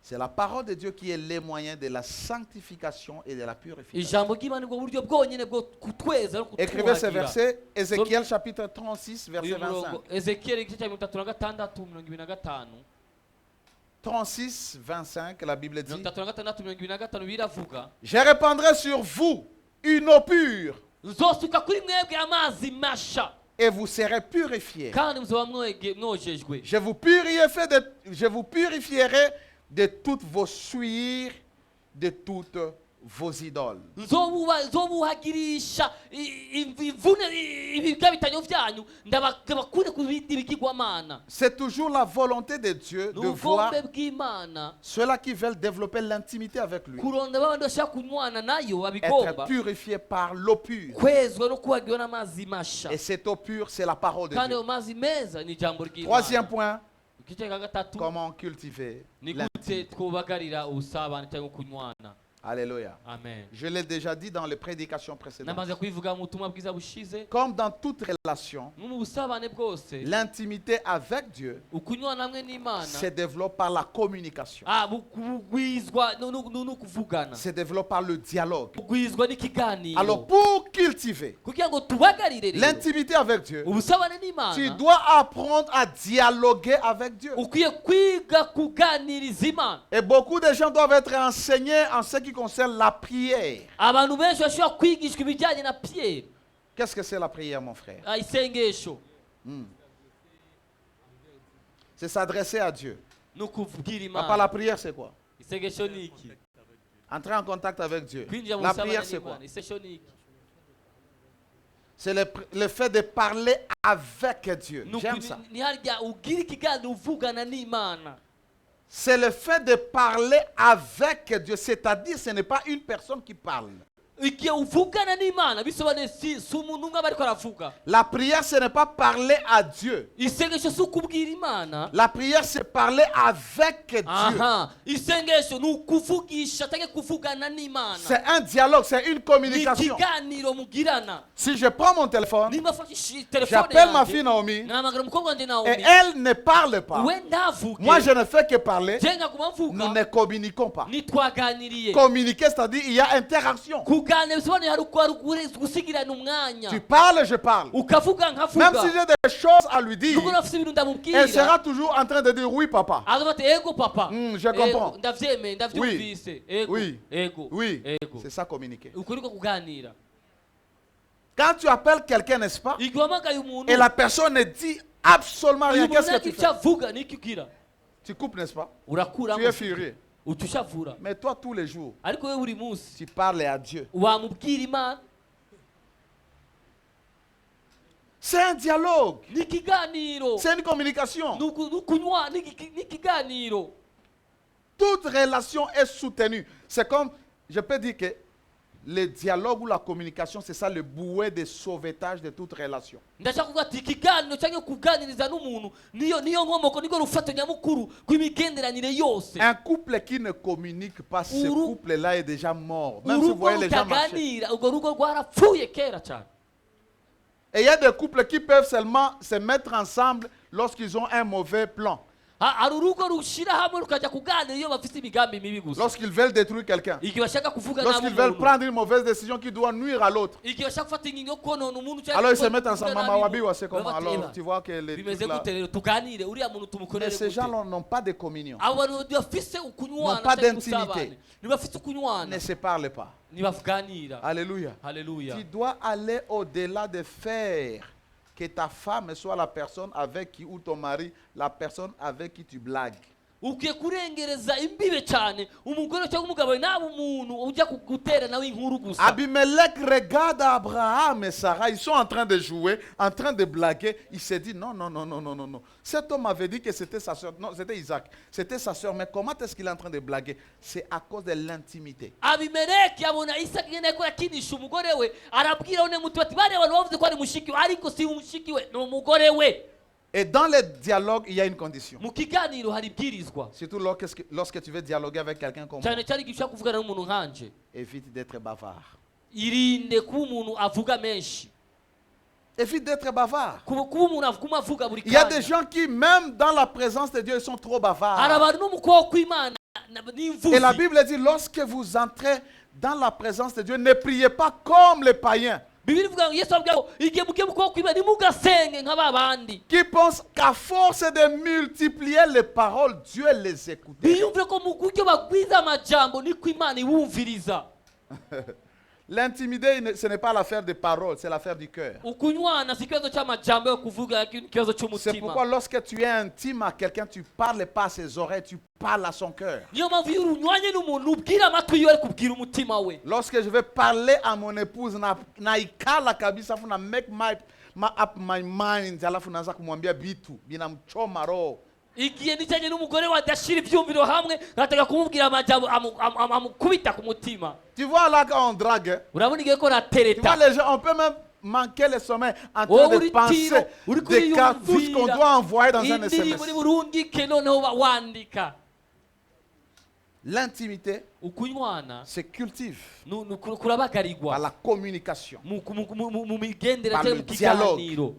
C'est la parole de Dieu qui est le moyen de la sanctification et de la purification. Écrivez ce verset, Ézéchiel chapitre 36, verset 25. 36, 25, la Bible dit: je répandrai sur vous une eau pure et vous serez purifiés. Je vous purifierai de toutes vos souillures, de toutes vos idoles. C'est toujours la volonté de Dieu de voir ceux-là qui veulent développer l'intimité avec lui être purifiés par l'eau pure. Et cette eau pure, c'est la parole de Dieu. Troisième point, comment cultiver l'intimité. Alléluia. Amen. Je l'ai déjà dit dans les prédications précédentes. Comme dans toute relation, l'intimité avec Dieu se développe par la communication. Se développe par le dialogue. Alors pour cultiver l'intimité avec Dieu, tu dois apprendre à dialoguer avec Dieu. Et beaucoup de gens doivent être enseignés en ce qui concerne la prière. Qu'est-ce que c'est la prière, mon frère? C'est s'adresser à Dieu. Papa, la prière, c'est quoi? Entrer en contact avec Dieu. La prière, c'est quoi? C'est le fait de parler avec Dieu. J'aime ça. C'est le fait de parler avec Dieu. C'est-à-dire, ce n'est pas une personne qui parle. La prière, ce n'est pas parler à Dieu. La prière, c'est parler avec Dieu. C'est un dialogue, c'est une communication. Si je prends mon téléphone, j'appelle ma fille Naomi, et elle ne parle pas. Moi, je ne fais que parler. Nous ne communiquons pas. Communiquer, c'est-à-dire il y a interaction. Tu parles, je parle. Même si j'ai des choses à lui dire, elle sera toujours en train de dire oui, papa. Je comprends. Oui. C'est ça, communiquer. Quand tu appelles quelqu'un, n'est-ce pas, et la personne ne dit absolument rien, qu'est-ce que tu fais? Tu coupes, n'est-ce pas? Tu es furieux. Mais toi, tous les jours, tu parles à Dieu. C'est un dialogue. C'est une communication. Toute relation est soutenue. C'est comme, je peux dire que le dialogue ou la communication, c'est ça le bouée de sauvetage de toute relation. Un couple qui ne communique pas, ce couple-là est déjà mort. Même si vous voyez les gens marcher. Et il y a des couples qui peuvent seulement se mettre ensemble lorsqu'ils ont un mauvais plan. Lorsqu'ils veulent détruire quelqu'un. Lorsqu'ils veulent prendre une mauvaise décision qui doit nuire à l'autre. Alors ils se mettent ensemble. C'est comment? Alors tu vois que les trucs là. Mais ces gens n'ont pas de communion. N'ont pas d'intimité. Ne se parlent pas. Alléluia. Tu dois aller au-delà de faire que ta femme soit la personne avec qui, ou ton mari, la personne avec qui tu blagues. Ukwiye kurengereza imbibe cyane umugore cyangwa umugabo nabo umuntu ujya kugutera nawe inkuru gusa. Abimelech regarde Abraham et Sarah, ils sont en train de jouer, en train de blaguer. Il s'est dit non. Cet homme avait dit que c'était sa soeur. Non, c'était Isaac. C'était sa soeur. Mais comment est-ce qu'il est en train de blaguer? C'est à cause de l'intimité. Abimelech yabona Isaac yene ko yakinisha umugore we arabwira one mutu ati bari abantu bavuze ko ari mushiki we ariko si umushiki we no mugore we. Et dans les dialogues, il y a une condition. Surtout lorsque tu veux dialoguer avec quelqu'un comme moi, évite d'être bavard. Évite d'être bavard. Il y a des gens qui, même dans la présence de Dieu, ils sont trop bavards. Et la Bible dit, lorsque vous entrez dans la présence de Dieu, ne priez pas comme les païens. Qui pense qu'à force de multiplier les paroles, Dieu les écoute. L'intimité, ce n'est pas l'affaire des paroles, c'est l'affaire du cœur. C'est pourquoi lorsque tu es intime à quelqu'un, tu ne parles pas à ses oreilles, tu parles à son cœur. Lorsque je vais parler à mon épouse, naikala kabisa funa make up my mind, alafu naanza kumwambia vitu binamchoma roho. Igihe nicanye n'umugore wadashira ivyumviro hamwe ngataka kumubwira amajambo amukubita ku mutima. Tu vois là quand on drague. Urabona igihe ko ratereta. Tu vois les gens, on peut même manquer le sommeil en train de penser des cartouches qu'on doit envoyer dans un SMS. L'intimité se cultive par la communication, par le dialogue.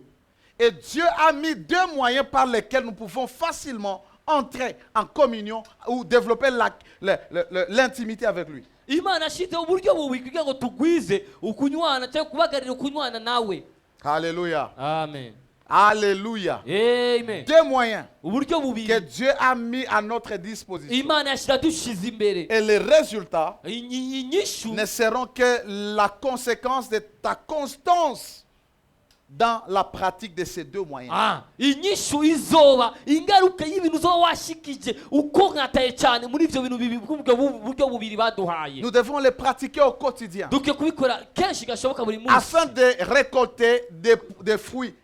Et Dieu a mis deux moyens par lesquels nous pouvons facilement entrer en communion ou développer l'intimité avec lui. Alléluia. Amen. Alléluia. Amen. Deux moyens que Dieu a mis à notre disposition. Et les résultats ne seront que la conséquence de ta constance dans la pratique de ces deux moyens. Nous devons les pratiquer au quotidien afin de récolter des fruits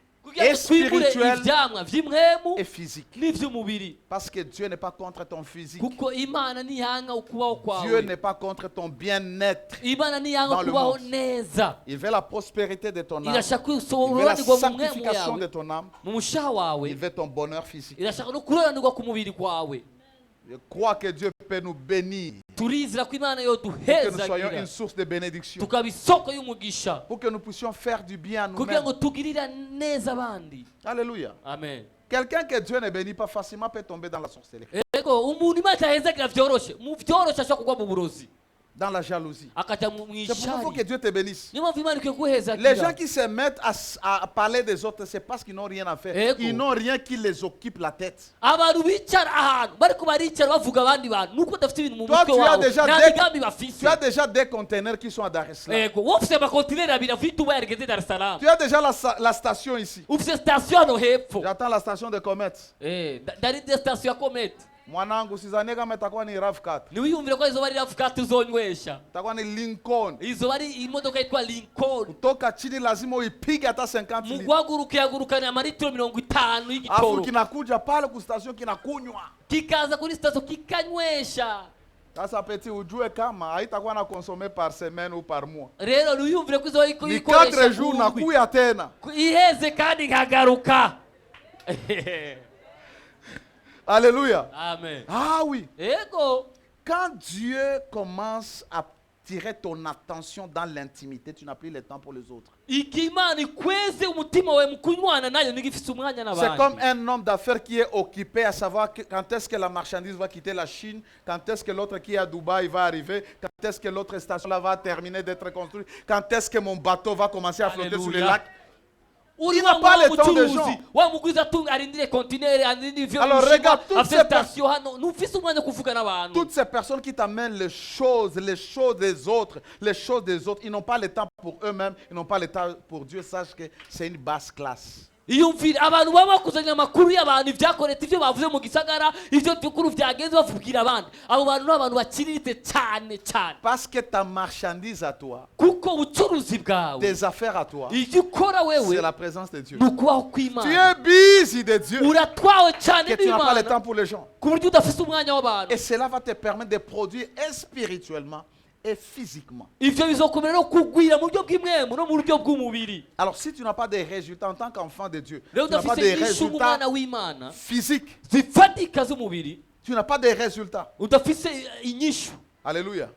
et spirituels et physiques. Parce que Dieu n'est pas contre ton physique. Dieu n'est pas contre ton bien-être dans le monde. Il veut la prospérité de ton âme. Il veut la sanctification de ton âme. Il veut ton bonheur physique. Je crois que Dieu peut nous bénir. Pour que nous soyons une source de bénédiction. Pour que nous puissions faire du bien à nous-mêmes. Alléluia. Amen. Quelqu'un que Dieu ne bénit pas facilement peut tomber dans la sorcellerie. Dans la jalousie. C'est pourquoi il faut que Dieu te bénisse. Les gens qui se mettent à parler des autres, c'est parce qu'ils n'ont rien à faire. Ils n'ont rien qui les occupe la tête. Toi, tu as déjà des conteneurs qui sont à Dar es Salaam. Tu as déjà la station ici. J'attends la station de Comet. Mwanangu sizane kama itakuwa ni Ravcat. Niwiyumvire ko izo bari Ravcat uzonywesha. Itakuwa ni Lincoln. Izo bari imodoka yitwa Lincoln. Kutoka chini lazima uipige hata 50 litri. Mugwagurukana amaritiro 50 y'igitoro. Afu kinakuja pale ku station kinakunywa. Kikaza kuri station kikanywesha. Sasa petit ujue kama haitakuwa na consommer par semaine ou par mois. Rero niyumvire ko izo ni 4 jours na kuya tena. Iheze kandi nkagaruka. Alléluia. Amen. Ah oui. Ego. Quand Dieu commence à tirer ton attention dans l'intimité, tu n'as plus le temps pour les autres. C'est comme un homme d'affaires qui est occupé à savoir quand est-ce que la marchandise va quitter la Chine, quand est-ce que l'autre qui est à Dubaï va arriver, quand est-ce que l'autre station là va terminer d'être construite, quand est-ce que mon bateau va commencer à flotter sur les lacs. Il n'a pas le temps des gens. Alors regarde toutes ces personnes qui t'amènent les choses des autres, ils n'ont pas le temps pour eux-mêmes, ils n'ont pas le temps pour Dieu. Sache que c'est une basse classe. Abantu baba bakuzanira amakuru y'abantu ibyakoretse ibyo bavuze mu gisagara ibyo byukuru byagenze bavubwira abandi abo bantu n'abantu bakirite cyane cyane parce que ta marchandise à toi kuko ubucuruzi bwawe tes affaires à toi ibyo ukora wewe c'est la présence de Dieu. nukubaho kw'Imana Tu es busy de Dieu uratwawe cyane que tu n'as pas le temps pour les gens ku buryo udafite umwanya w'abantu et cela va te permettre de produire spirituellement et physiquement. Alors si tu n'as pas de résultats en tant qu'enfant de Dieu, tu n'as pas de résultats physiques, tu n'as pas de résultats. Alléluia.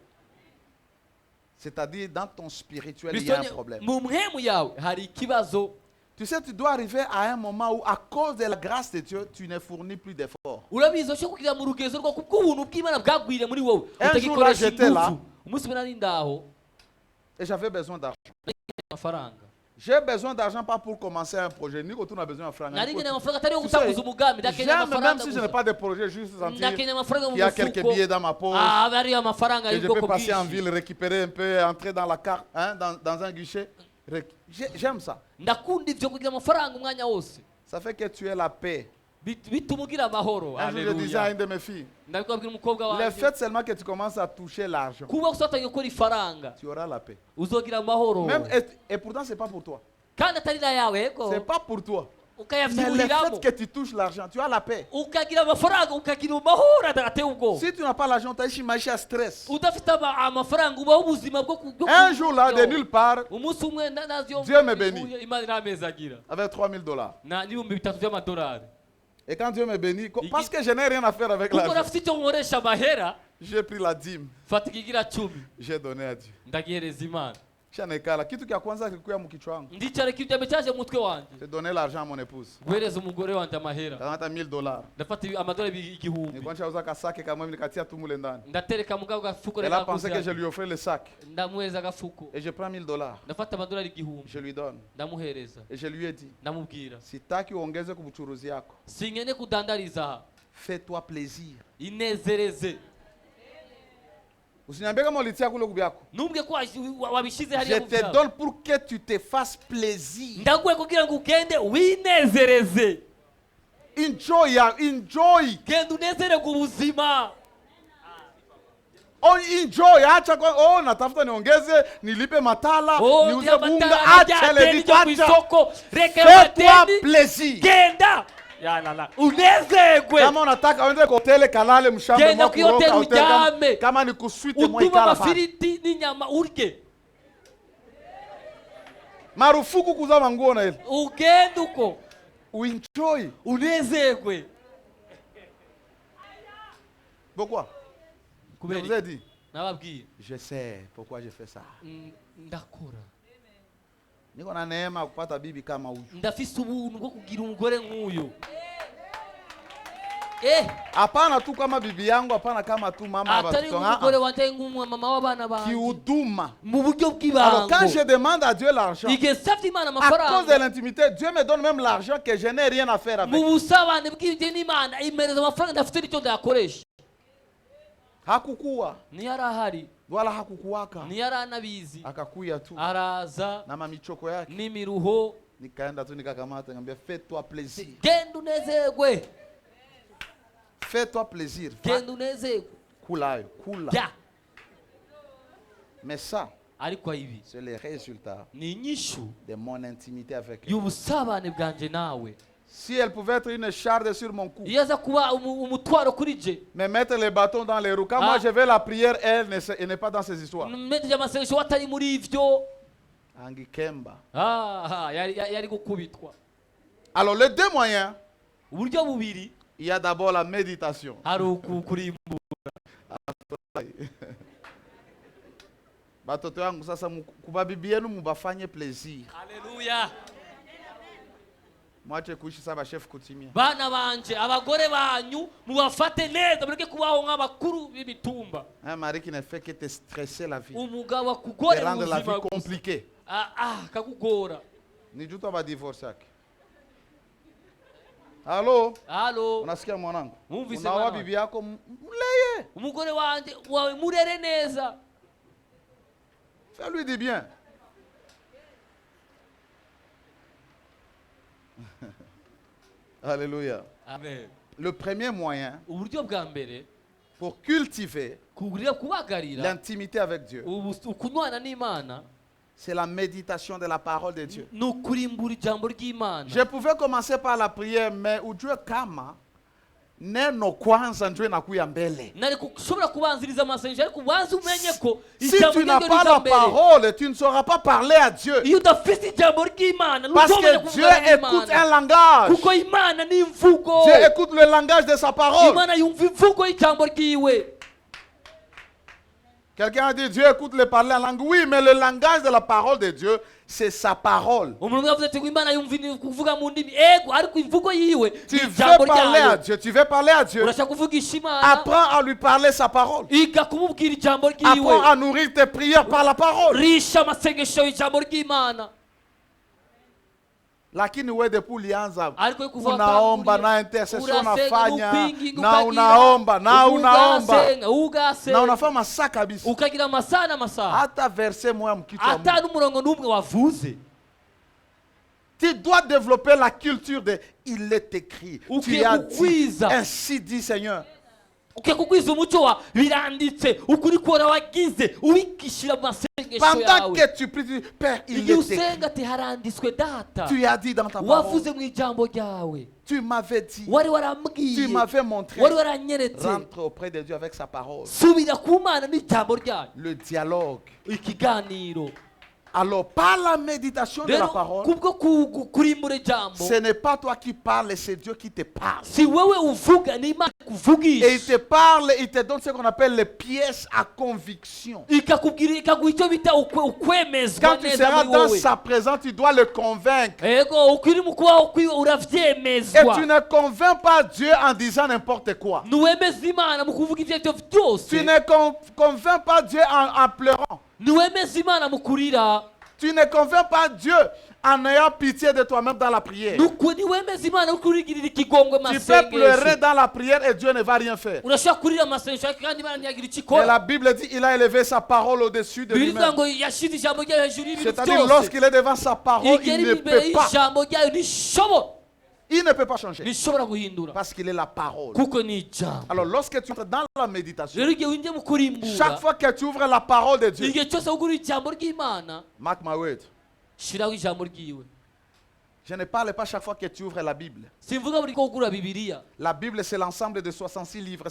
C'est-à-dire dans ton spirituel il y a un problème. Tu sais, tu dois arriver à un moment où à cause de la grâce de Dieu, tu ne fournis plus d'efforts. Un jour là, j'étais là et j'avais besoin d'argent. J'ai besoin d'argent pas pour commencer un projet. Ni quand on a besoin de francs. J'aime, même si je n'ai pas de projet, juste sentir qu'il y a quelques billets dans ma poche. Et je peux passer en ville, récupérer un peu, entrer dans la carte, hein, dans un guichet. J'aime ça. Ça fait que tu es la paix. Un jour, je disais à une de mes filles, le fait seulement que tu commences à toucher l'argent, tu auras la paix. Même, et pourtant, ce n'est pas pour toi. Ce n'est pas pour toi. Mais le fait que tu touches l'argent, tu as la paix. Si tu n'as pas l'argent, tu as une magie à stress. Un jour là, de nulle part, Dieu me bénit avec $3000. Et quand Dieu me bénit, parce que je n'ai rien à faire avec l'argent, j'ai pris la dîme. J'ai donné à Dieu. Kitu kia kwanza kilikuwa mkichwa wangu. J'ai donné l'argent à mon épouse. T'as $1000. Nilikuwa nishauza kasake kama mimi nikatia tu mule ndani. Elle a pensé que je lui offrais le sac. Et je prends $1000. Je lui donne. Et je lui ai dit, sitaki uongeze kubuchuruzi yako. Fais-toi plaisir. Je te donne pour que tu te fasses plaisir. Enjoy. Oh, enjoy. Oh, natafuta niongeze, nilipe matala, niuze bunga, acha le vitu, fais-toi plaisir. Kama unataka uende kwa hoteli kalale mshamba mwako kuroka hoteli kama ni kusuite mwaikala pale. Marufuku kuzama nguo na ile. Ugenduko. Uenjoy. Unezekwe. Pourquoi? Je vous ai dit. Je sais pourquoi je fais ça. Ndakora. Niko na neema kupata bibi kama huyu. Ndafise ubuntu bwo kugira umugore nk'uyu. Hapana tu kama bibi yangu, hapana kama tu mama wa watoto wangu. Umugore wanje mama w'abana banjye. Kiuduma. Mu buryo bw'ibanga. Alors quand je demande à Dieu l'argent, à cause de l'intimité, Dieu me donne même l'argent que je n'ai rien à faire avec. Mu busabane bw'ibyo n'Imana imereza amafaranga ndafite icyo ndakoresha. Hakukuwa. Ni yarahari. Wala hakukuwaka. Ni yaranabizi. Akakuya tu. Araza. Na mamichoko yake. Ni miruho. Nikaenda tu nikakamata ngambia fais-toi plaisir. Genda unezerwe. Fais-toi plaisir. Genda unezerwe. Kula. Ya. Mais ça, ariko ibi c'est le résultat ni inyishu de mon intimité avec elle. Y'ubusabane bwanje nawe. Si elle pouvait être une charge sur mon cou, me mettre les bâtons dans les roues. Quand moi je vais la prière, elle n'est pas dans ces histoires. Alors les deux moyens, il y a d'abord la méditation. Batoto yangu sasa kubabibi yenu mubafanye plaisir. Haleluya. Mwache kuishi saba chef kutimia. Bana banje abagore banyu mubafate neza mureke kubaho nk'abakuru b'imitumba. Un mari qui ne fait que te stresser la vie. Umugabo kugore rendre la vie compliquée. Kagugora. Nijuto va divorcer. Allô? Allô? Unasikia mwanangu? Mumvise Unaoa mwana bibi yako mleye. umugore wanje wawe murere neza. Ça lui dit bien. Alléluia. Amen. Le premier moyen Uburyo bwa mbere pour cultiver kubagarira l'intimité avec Dieu, ukunywana n'Imana, c'est la méditation de la parole de Dieu. nukurimbura ijambo ry'Imana. Je pouvais commencer par la prière, mais ujue kama neno kwanza ndio inakuya mbele. Nari kushobora kubanziriza amasengesho ariko ubanze umenye ko Si tu n'as pas la parole, tu ne sauras pas parler à Dieu. iyo udafite ijambo ry'Imana Parce que Dieu écoute un langage. kuko Imana ni imvugo. Dieu écoute le langage de sa parole. Imana yumva imvugo y'ijambo ryiwe. Quelqu'un a dit Dieu écoute le parler en langue. Oui, mais le langage de la parole de Dieu, c'est sa parole. Umuntu yavuze ati Imana yumva kuvuga mu ndimi ego ariko imvugo yiwe Tu veux parler à Dieu, tu veux parler à Dieu. urashaka kuvugisha Imana. Apprends à lui parler sa parole. Iga kumubwira ijambo Apprends ryiwe. à nourrir tes prières par la parole. Risha amasengesho y'ijambo ry'Imana. Lakini wewe depuis ulianza Ariko kuva unaomba na intercession unafanya na unaomba na unafanya masaa kabisa. ukagira amasaha n'amasaha Hata verset moya mkichwa. ata n'umurongo n'umwe wavuze. Tu dois développer la culture de il est écrit. Tu as dit, Ukwiza. ainsi dit Seigneur. Ukiye kugwiza umuco wa biranditse ukuri kora wagize ubikishira mu masengesho Pendant yawe. que tu pries, tu dis, Père, il Igihe est écrit. usenga ati haranditswe data. Tu as dit dans ta parole. Wavuze mu ijambo ryawe. Tu m'avais dit. Wari Tu warambwiye. m'avais montré. Wari waranyeretse. Rentre auprès de Dieu avec sa parole. Subira ku Mana n'ijambo ryayo. Le dialogue. Ikiganiro. Alors, par la méditation de la parole, kubwo kurimbura ijambo. ce n'est pas toi qui parles, c'est Dieu qui te parle. Si wewe uvuga ni Imana Et il kuvugisha. te parle, il te donne ce qu'on appelle les pièces à conviction. Ikakubwira ikaguha icyo bita ukwemezwa Quand tu neza seras muri dans wowe. sa présence, tu dois le convaincre. Ego ukiri mu kubaho Et uravyemezwa. tu ne convaincs pas Dieu en disant n'importe quoi. Nuwemeza Imana mu kuvuga ivyo arivyo byose. Tu ne convaincs pas Dieu en pleurant. Nuwemeza Imana mu kurira. Tu ne convaincs pas Dieu en ayant pitié de toi-même dans la prière. Niwemeza Imana ukurigirira ikigongwe Tu peux pleurer masengesho. dans la prière et Dieu ne va rien faire. Urashaka kurira amasengesho kandi Imana ntiyagira icyo Et ikora. la Bible dit il a élevé sa parole au-dessus de Bibiliya lui-même. ngo yashize ijambo ryayo hejuru y'ibintu C'est-à-dire byose. lorsqu'il est devant sa parole, Igihe il ne iri imbere peut pas. y'ijambo ryayo ntishobora. Il ne peut pas changer. Ntishobora guhindura. Parce qu'il est la parole. Kuko ni ijambo. Alors lorsque tu entres dans la méditation, Rero igihe winjiye mu kurimbura. chaque fois que tu ouvres la parole de Dieu, Igihe cyose ugura ijambo ry'Imana. mark my word, Shiraho ijambo ryiwe. je ne parle pas chaque fois que tu ouvres la Bible. Simvuga buri ko ugura Bibiliya. La Bible, c'est l'ensemble de 66 livres.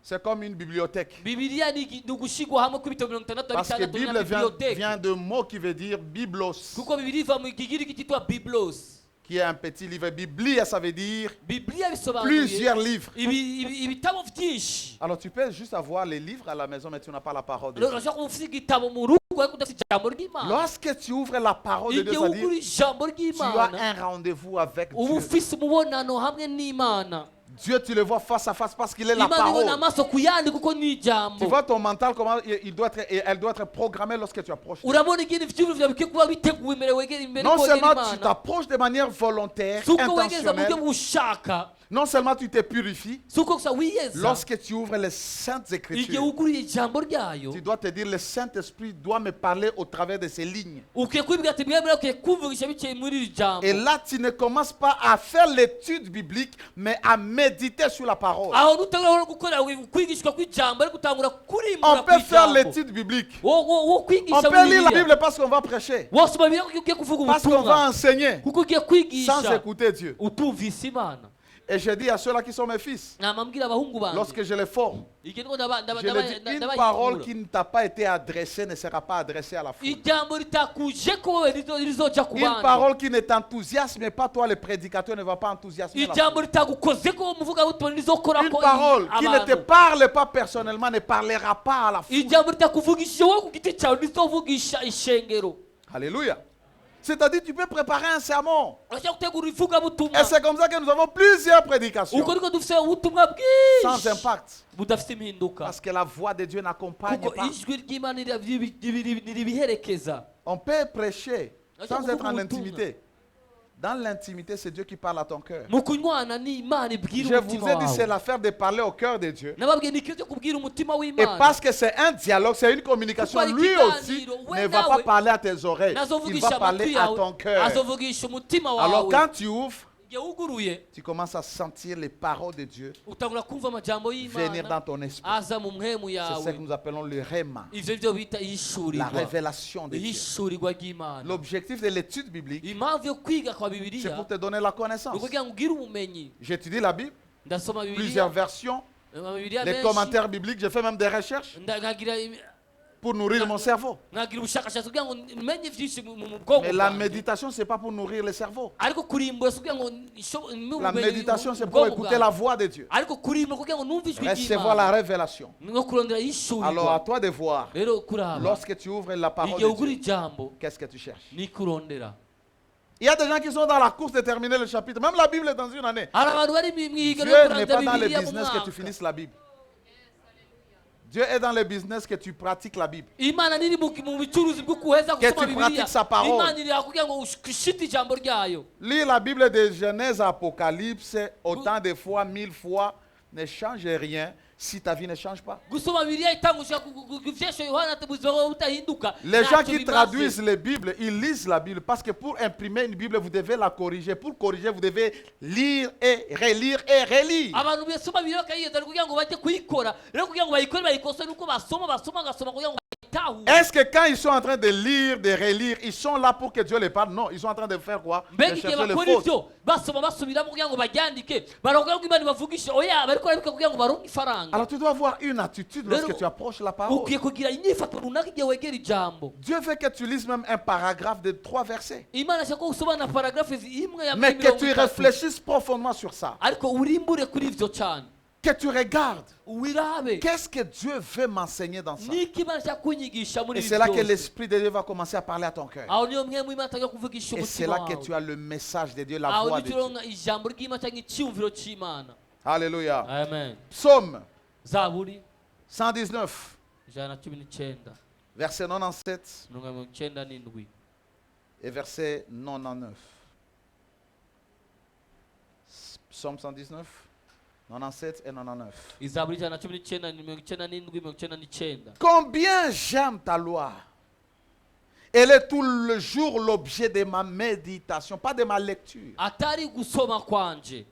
C'est comme une bibliothèque. Bibiliya ni ugushigwa hamwe kw'ibitabo 66 Parce que na Bible bibliothèque. vient d'un mot qui veut dire biblos, Kuko Bibiliya iva mu kigiriki cyitwa Biblos. qui est un petit livre. Biblia, ça veut dire Bibiliya bisobanuye plusieurs livres. ibitabo byinshi. Alors tu peux juste avoir les livres à la maison, mais tu n'as pas la parole de Dieu. Urashaka kuba ufite igitabo mu rugo ariko udafite ijambo ry'Imana. Lorsque tu ouvres la parole de Dieu, Igihe ça veut ugura dire ijambo tu as ry'Imana un rendez-vous avec uba Dieu. ufise umubonano hamwe n'Imana. Dieu, tu le vois face à face parce qu'il est la Imana parole. ibona amaso ku yandi kuko ni ijambo. Tu vois ton mental, comment elle doit être programmée lorsque tu approches. Urabona igihe ivyumviro vyawe bikwiye kuba biteguwe imbere wegera imbere Non ko seulement tu Imana. t'approches de manière volontaire, Suko wegeza mu buryo intentionnelle, bushaka. non seulement tu te purifies, Suko gusa wiyeza. lorsque tu ouvres les saintes Igihe écritures, uguriye ijambo ryayo. tu dois te dire le Saint-Esprit doit me parler au travers de ces lignes. Ukwiye kwibwira ati mwebwe ukwiye kumvugisha biciye muri iri jambo. Et là, tu ne commences pas à faire l'étude biblique, mais à méditer sur la parole. Aho nutangura gukora kwigishwa kw'ijambo ariko utangura kurimbura On peut faire kw'ijambo. l'étude biblique. Wo On kwigisha peut lire la Bibiliya. Bible parce qu'on va prêcher, Wasoma Bibiliya kuko ugiye kuvuga parce qu'on va ubutumwa. enseigner, Kuko ugiye sans kwigisha écouter Dieu. utumvise Imana. Et je dis à ceux-là qui sont mes fils, Namambwira abahungu banje. lorsque je les forme, Igihe ndiko je leur dis une parole qui ne t'a pas été adressée ne sera pas adressée à la foule. ijambo ritakuje ko wewe rizoja ku Une bandi. parole qui ne t'enthousiasme pas, toi le prédicateur ne va pas enthousiasmer la Ijambo foule. ritagukoze ko umuvuga butumwa rizokora Une ko parole qui ne te abantu. parle pas personnellement ne parlera pas à la foule. Ijambo ritakuvugisha wowe ku giti cyawe rizovugisha ishengero. Alléluia. C'est-à-dire tu peux préparer un sermon. Urashaka gutegura ivuga butumwa. Et c'est comme ça que nous avons plusieurs prédications Uko niko dufite ubutumwa sans bwinshi impact. budafite impinduka. Parce que la voix de Dieu n'accompagne Kuko pas. ijwi ry'Imana niribiherekeza. On peut prêcher sans être en intimité. Dans l'intimité, c'est Dieu qui parle à ton cœur. mu kunywana ni Imana ibwira Je umutima vous ai dit, c'est wawe l'affaire de parler au cœur de Dieu. nababwiye ni ikintu cyo kubwira umutima Et w'Imana parce que c'est un dialogue, c'est une communication, Kuko ari lui aussi ikiganiro, we ne va pas nawe parler à tes oreilles. Il nazovugisha va parler amatwi à yawe ton cœur. azovugisha umutima Alors wawe quand tu ouvres, igihe wuguruye tu commences à sentir les paroles de Dieu utangura kumva amajambo venir y'Imana dans ton esprit. aza mu mpemu C'est ce yawe que nous appelons le rhéma, ivyo byo bita la ihishurirwa révélation de Dieu. ihishurirwa ry'Imana L'objectif de l'étude biblique, impamvu yo kwiga kwa c'est bibiliya pour te donner la ni connaissance. ukugira ngo ugire ubumenyi J'étudie la Bible, ndasoma plusieurs bibiliya versions, amabibiliya les menshi commentaires bibliques, j'ai fait même des recherches nkagira pour nourrir mon cerveau. nkagira ubushakashatsi kugira ngo menye vyinshi mu bwonko Mais la bwanjye. méditation, c'est pas pour nourrir le cerveau. ariko kurimbura si kugira ngo La méditation, c'est pour écouter la voix de Dieu. ariko kurimbura kugira ngo numve ijwi Recevoir la ry'Imana révélation. no kurondera Alors à ihishurirwa toi de voir, rero kuraba lorsque tu ouvres la parole igihe ugura de Dieu, ijambo qu'est-ce que tu cherches? ni kurondera Il y a des gens qui sont dans la course de terminer le chapitre. Même la Bible est dans une année. hari abantu bari mu ihiga Dieu ryo n'est kurangiza pas dans le bibiliya mu business que tu mwaka finisses la Bible. Dieu est dans le business que tu pratiques la Bible. imana niri mu bucuruzi bwo kuheza Que gusoma tu bibiliya pratiques sa parole. imana iri kugira ngo ushite ijambo ryayo Lire la Bible de Genèse à Apocalypse autant de fois, 1000 fois, ne change rien si ta vie ne change pas. gusoma bibiliya itangusha kuvyesho yohana ati buzima bwawe butahinduka Les gens ntacyo qui bimaze. traduisent les Bibles, ils lisent la Bible parce que pour imprimer une Bible, vous devez la corriger. Pour corriger, vous devez lire et relire et relire. abantu besoma bibiliya bakayiyeza kugira ngo bajye kuyikora rero kugira ngo bayikore bayikosore nuko basoma bagasoma kugira ngo bayitahure Est-ce que quand ils sont en train de lire, de relire, ils sont là pour que Dieu les parle? Non, ils sont en train de faire quoi? De mbega igihe chercher les bakora fautes. ivyo basoma basubiramo kugira ngo baryandike baravuga ngo imana ibavugishe oya bariko barabika kugira ngo baronke ifaranga Alors tu dois avoir une attitude lorsque Lero, tu approches la parole. ukwiye kugira inyifato runaka igihe wegera ijambo Dieu veut que tu lises même un paragraphe de 3 versets. imana ashaka ko usobanura paragrafe imwe ya Mais que tu réfléchisses profondément sur ça. ariko urimbure kuri ivyo cyane Que tu regardes. wirabe Qu'est-ce que Dieu veut m'enseigner dans ça? niki imana ashaka kunyigisha muri Et ibi c'est là que byose l'Esprit de Dieu va commencer à parler à ton cœur. aho niyo mwe imana atangira kuvugisha Et c'est umutima là que wawe tu as le message de Dieu, la aho voix de Dieu. nituronka ijambo ry'imana cyangwa icyumviro cy'imana Alléluia. amen Psaume zaburi 119, 119 verset 97 97 et verset 99. Psaume 119, 97 et 99. izaburi 119 Combien j'aime ta loi. Elle est tout le jour l'objet de ma méditation, pas de ma lecture. atari gusoma kwanje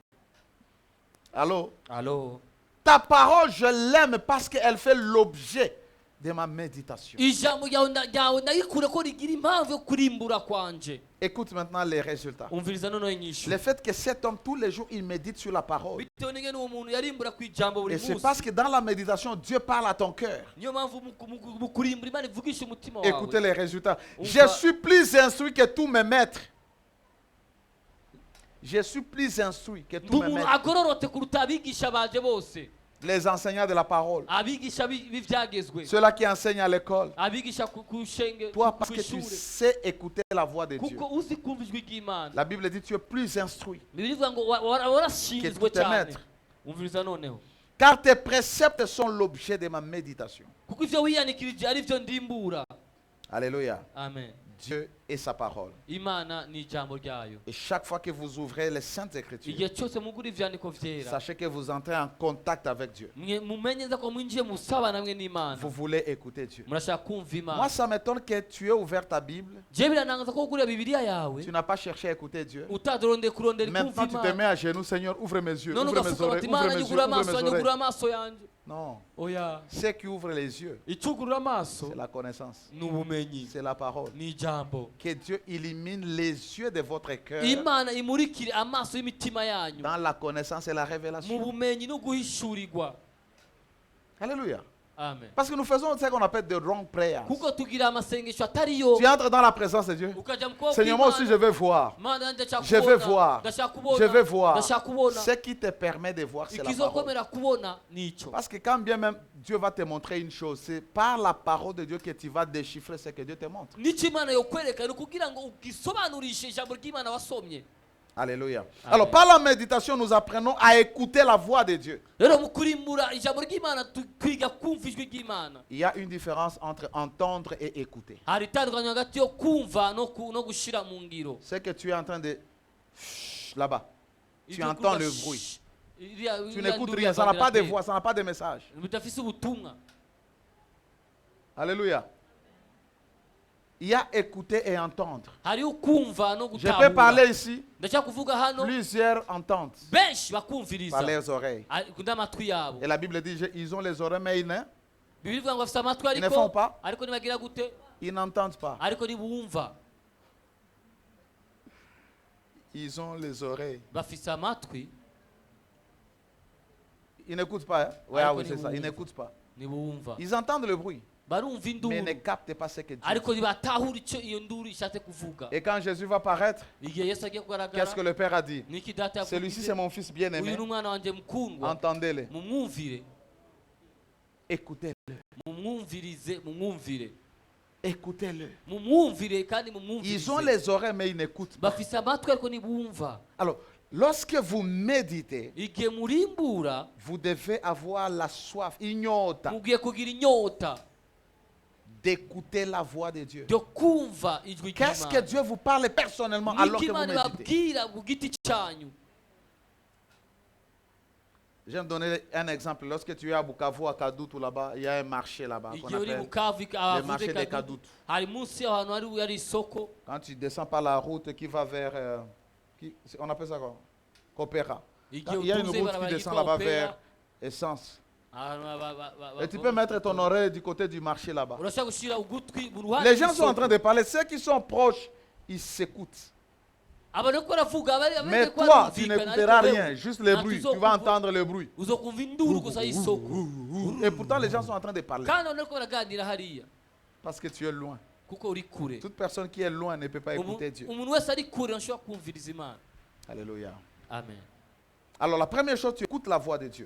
Allô? alo Ta parole, je l'aime parce qu'elle fait l'objet de ma méditation. ijambo ryawe ndayikure ko rigira impamvu yo kurimbura kwanje Écoute maintenant les résultats. umviriza noneho inyishu Le fait que cet homme, tous les jours, il médite sur la parole. bitewe n'ingene uwo muntu yarimbura ku ijambo buri Et c'est munsi parce que dans la méditation, Dieu parle à ton cœur. niyo mpamvu mu kurimbura imana ivugisha umutima Écoutez wawe les résultats. On Je va- suis plus instruit que tous mes maîtres. Je suis plus instruit que ndi tous mes umuntu maîtres. agororote kuruta abigisha banje bose Les enseignants de la parole. abigisha b'ibyagezwe Ceux-là qui enseignent à l'école. abigisha ku shenge Toi, ku parce que tu ishure sais écouter la voix de Dieu. kuko uzi kumva ijwi ry'imana La Bible dit tu es plus instruit. bibiri ivuga ngo Que warashinzwe tous tes cyane maîtres. umviriza noneho Car tes préceptes sont l'objet de ma méditation. kuko ivyo wiyanikirije ari byo ndimbura Alléluia. amen Dieu et sa parole. imana ni ijambo ryayo Et chaque fois que vous ouvrez les Saintes Écritures, igihe cyose mugura ivyandiko vyera sachez que vous entrez en contact avec Dieu. mumenye neza ko mwinjiye mu sabana hamwe n'imana Vous voulez écouter Dieu. murashaka kumva Moi, imana ça m'étonne que tu aies ouvert ta Bible. je biranangaza ko ugurira bibiliya yawe Tu n'as pas cherché à écouter Dieu. utadorondeye kurondera kumva Maintenant, tu te imana mets à genoux, Seigneur, ouvre mes yeux, none ouvre mes ugafuka oreilles, bati ouvre imana mes yeux, nyugura ouvre amaso mes yanjye oreilles. ugura amaso yanjye Non. oya Ce qui ouvre les yeux, icugurura amaso c'est la connaissance. ni ubumenyi C'est la parole. ni ijambo Que Dieu illumine les yeux de votre cœur imana imurikire amaso y'imitima yanyu dans la connaissance et la mu révélation. bumenyi no guhishurirwa Alléluia. amen Parce que nous faisons ce qu'on appelle de wrong prayers. kuko tugira amasengesho atariyo Tu entres dans la présence de Dieu. ukaja mu kuboko Seigneur, moi aussi je veux voir. Mana ndashaka Je veux kubona, voir. ndashaka kubona, Je veux voir. ndashaka kubona Ce qui te permet de voir, c'est la parole. ikizokomera kubona nico Parce que quand bien même Dieu va te montrer une chose, c'est par la parole de Dieu que tu vas déchiffrer ce que Dieu te montre. nico imana yokwereka ni kugira ngo ugisobanurishe ijambo ry'imana wasomye Alléluia. Amen. Alors par la méditation, nous apprenons à écouter la voix de Dieu. rero mu kurimbura ijambo ry'imana twiga kumva ijwi ry'imana Il y a une différence entre entendre et écouter. hari itandukaniro hagati yo kumva no gushira mu ngiro Ce que tu es en train de Là-bas. Tu entends le bruit. Tu n'écoutes rien, ça n'a pas de voix, ça n'a pas de message. Alléluia. Il y a écouter et entendre. Je peux parler ici. Plusieurs entendent par leurs oreilles. Et la Bible dit ils ont les oreilles mais ils ne font pas. Ils n'entendent pas. Ils ont les oreilles. Ils n'écoutent pas. Hein? Ouais, oui, c'est ça. Ils n'écoutent pas. Ils entendent le bruit. Mais ne captent pas ce que Dieu dit. Et quand Jésus va paraître, qu'est-ce que le Père a dit? Celui-ci c'est mon fils bien-aimé. Entendez-le. Écoutez-le. Écoutez-le. Ils ont les oreilles mais ils n'écoutent pas. Alors, lorsque vous méditez, vous devez avoir la soif, d'écouter la voix de Dieu. Qu'est-ce que Dieu vous parle personnellement alors que vous méditez? Je vais me donner un exemple. Lorsque tu es à Bukavu, à Kadutu, là-bas, il y a un marché là-bas qu'on appelle le marché des Kadutu. Quand tu descends par la route qui va vers... on appelle ça quoi? Kopera. Il y a une route qui descend là-bas vers Essence. Et tu peux mettre ton oreille du côté du marché là-bas. Les gens sont en train de parler. Ceux qui sont proches, ils s'écoutent. Mais toi, tu n'écouteras rien, juste le bruit. Tu vas entendre le bruit. Et pourtant, les gens sont en train de parler. Parce que tu es loin. Toute personne qui est loin ne peut pas écouter Dieu. Alléluia. Amen. Alors la première chose, tu écoutes la voix de Dieu.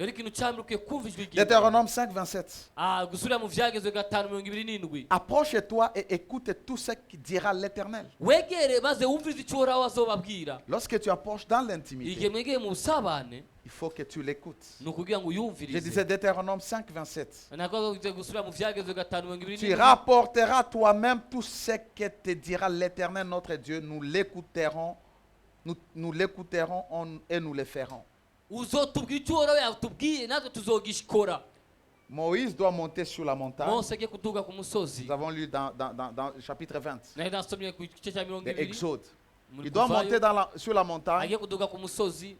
Deutéronome 5, 27. Approche-toi et écoute tout ce qui dira l'Éternel. Lorsque tu approches dans l'intimité, il faut que tu l'écoutes. Je disais Deutéronome 5, 27. Tu rapporteras toi-même tout ce que te dira l'Éternel notre Dieu. Nous l'écouterons, nous l'écouterons et nous le ferons. Moïse doit monter sur la montagne. Nous avons lu dans le chapitre 20 de Exode. Il doit monter sur la montagne,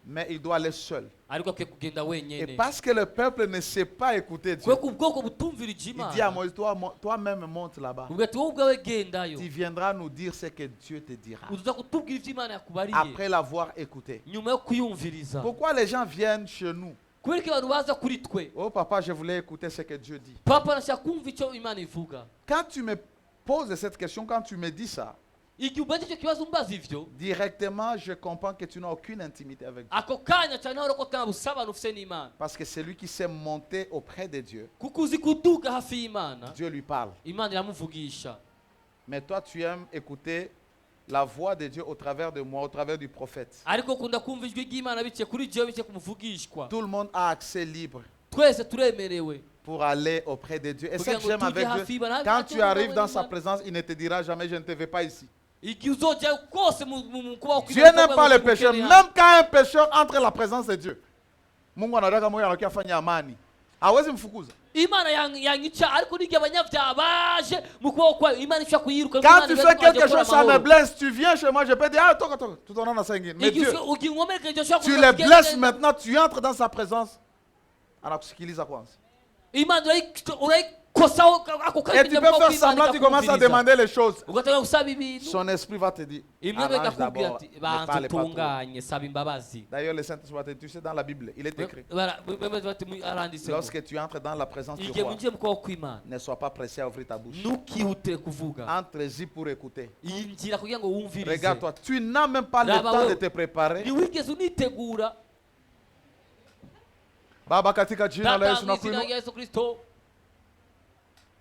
mais il doit aller seul. Et parce que le peuple ne sait pas écouter Dieu, il dit à Moïse, toi-même monte là-bas. Tu viendras nous dire ce que Dieu te dira après l'avoir écouté. Pourquoi les gens viennent chez nous? Oh papa, je voulais écouter ce que Dieu dit. Quand tu me poses cette question, quand tu me dis ça, directement, je comprends que tu n'as aucune intimité avec Dieu. Parce que celui qui s'est monté auprès de Dieu, Dieu lui parle. Mais toi, tu aimes écouter la voix de Dieu au travers de moi, au travers du prophète. Tout le monde a accès libre pour aller auprès de Dieu. Et ce que j'aime avec Dieu, quand tu arrives dans sa présence, il ne te dira jamais, je ne te veux pas ici. Dieu n'aime pas le pécheur. Même quand un pécheur entre dans la présence de Dieu, quand tu fais quelque chose, ça me blesse, tu viens chez moi, je peux dire, tout en a 5 000. Mais Dieu, tu les blesses maintenant, tu entres dans sa présence. Et tu peux faire semblant, tu commences à demander les choses. Son esprit va te dire, arrange d'abord, ne parle pas trop. D'ailleurs, le Saint-Esprit va te dire, tu sais, dans la Bible, il est écrit, lorsque tu entres dans la présence du roi, ne sois pas pressé à ouvrir ta bouche. Entre-y pour écouter. Regarde-toi, tu n'as même pas le temps de te préparer. Baba katika jina la Yesu nakuinua.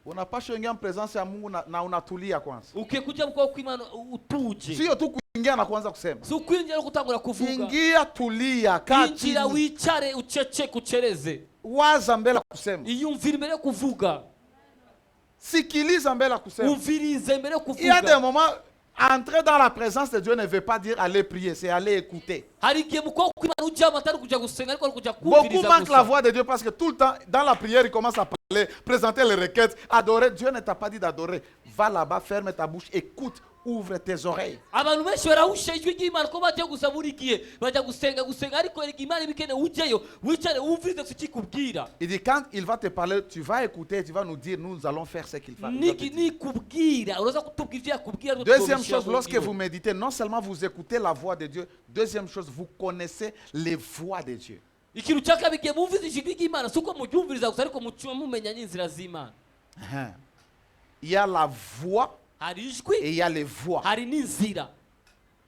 Unapaswa en presence ya Mungu na unatulia kwanza. Ukikuja mkoa kw'Imana utuje. Sio tu kuingia na kuanza kusema. Si kwinjira kutangura kuvuga. Ingia, tulia, kaa chini. Injira wicare uchece kuchereze. Waza mbele kusema. Iyumvire mbele kuvuga. Sikiliza mbele kusema. Umvirize mbele kuvuga. Il y a des moments Entrer dans la présence de Dieu ne veut pas dire aller prier, c'est aller écouter. Beaucoup manquent la voix de Dieu parce que tout le temps, dans la prière, ils commencent à parler, présenter les requêtes, adorer. Dieu ne t'a pas dit d'adorer. Va là-bas, ferme ta bouche, écoute, ouvre tes oreilles. Il dit quand il va te parler, tu vas écouter, tu vas nous dire, nous allons faire ce qu'il faut. Deuxième chose, lorsque vous méditez, non seulement vous écoutez la voix de Dieu, deuxième chose, vous connaissez les voix de Dieu. Il y a la voix et il y a les voix.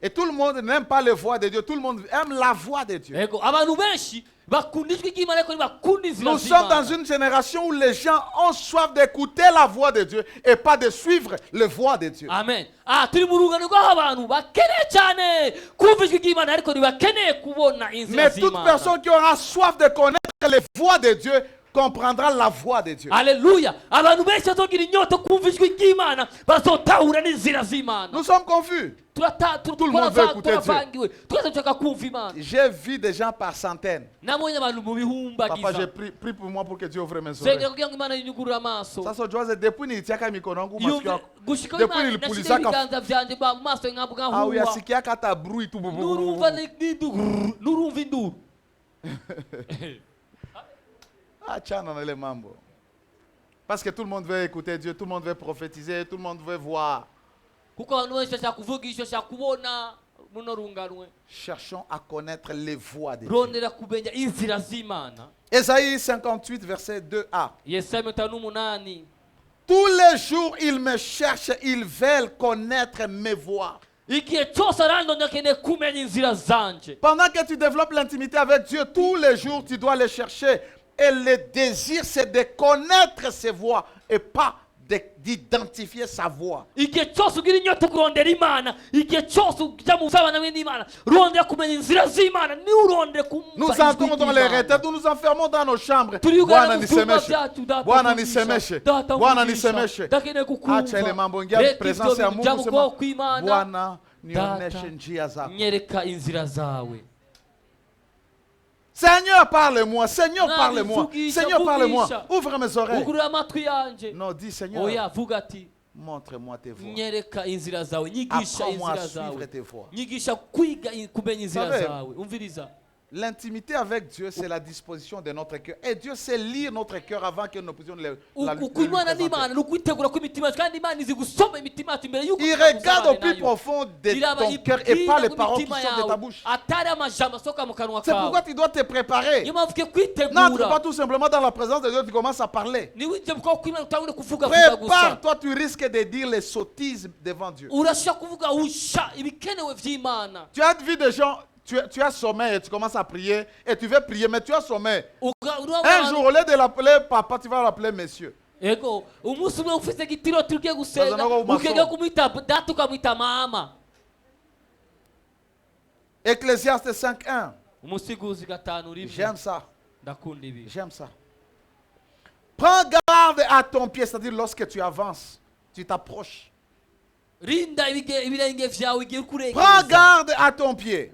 Et tout le monde n'aime pas les voix de Dieu, tout le monde aime la voix de Dieu. Nous sommes dans une génération où les gens ont soif d'écouter la voix de Dieu et pas de suivre les voix de Dieu. Amen. Mais toute personne qui aura soif de connaître les voix de Dieu comprendra la voix de Dieu. Alléluia. Nous sommes confus. Tout le monde veut écouter Dieu. J'ai vu des gens par centaines. Papa, j'ai prié pour moi pour que Dieu ouvre mes oreilles. Ça se doit être depuis qu'il y a depuis il pulisa ah oui, asikia kata bruit tout. Ah, tiens, on a les mambo. Parce que tout le monde veut écouter Dieu, tout le monde veut prophétiser, tout le monde veut voir. Cherchons à connaître les voix de Dieu. Ésaïe 58, verset 2a. Tous les jours, ils me cherchent, ils veulent connaître mes voix. Pendant que tu développes l'intimité avec Dieu, tous les jours, tu dois les chercher. Et le désir, c'est de connaître ses voix et pas d'identifier sa voix. Nous entrons dans les retraites, nous nous enfermons dans nos chambres. Bwana nisemeshe. Acha ile mambo ingia presence ya Mungu sema Bwana nionyeshe njia zako. Seigneur, parle-moi. Seigneur, parle-moi. Seigneur, parle-moi. Ouvre mes oreilles. Non, dis Seigneur. Montre-moi tes voies. Apprends-moi à suivre tes voies. L'intimité avec Dieu, c'est la disposition de notre cœur. Et Dieu sait lire notre cœur avant que nous puissions la lui présenter. Il regarde au plus profond de ton cœur et pas les paroles qui sortent de ta bouche. C'est pourquoi tu dois te préparer. N'entre pas tout simplement dans la présence de Dieu, tu commences à parler. Prépare-toi, tu risques de dire les sottises devant Dieu. Tu as vu des gens... Tu as sommeil et tu commences à prier et tu veux prier, mais tu as sommeil. Un jour, au lieu de l'appeler papa, tu vas l'appeler monsieur. Ecclésiaste 5.1. J'aime ça. J'aime ça. Prends garde à ton pied, c'est-à-dire lorsque tu avances, tu t'approches. Prends garde à ton pied.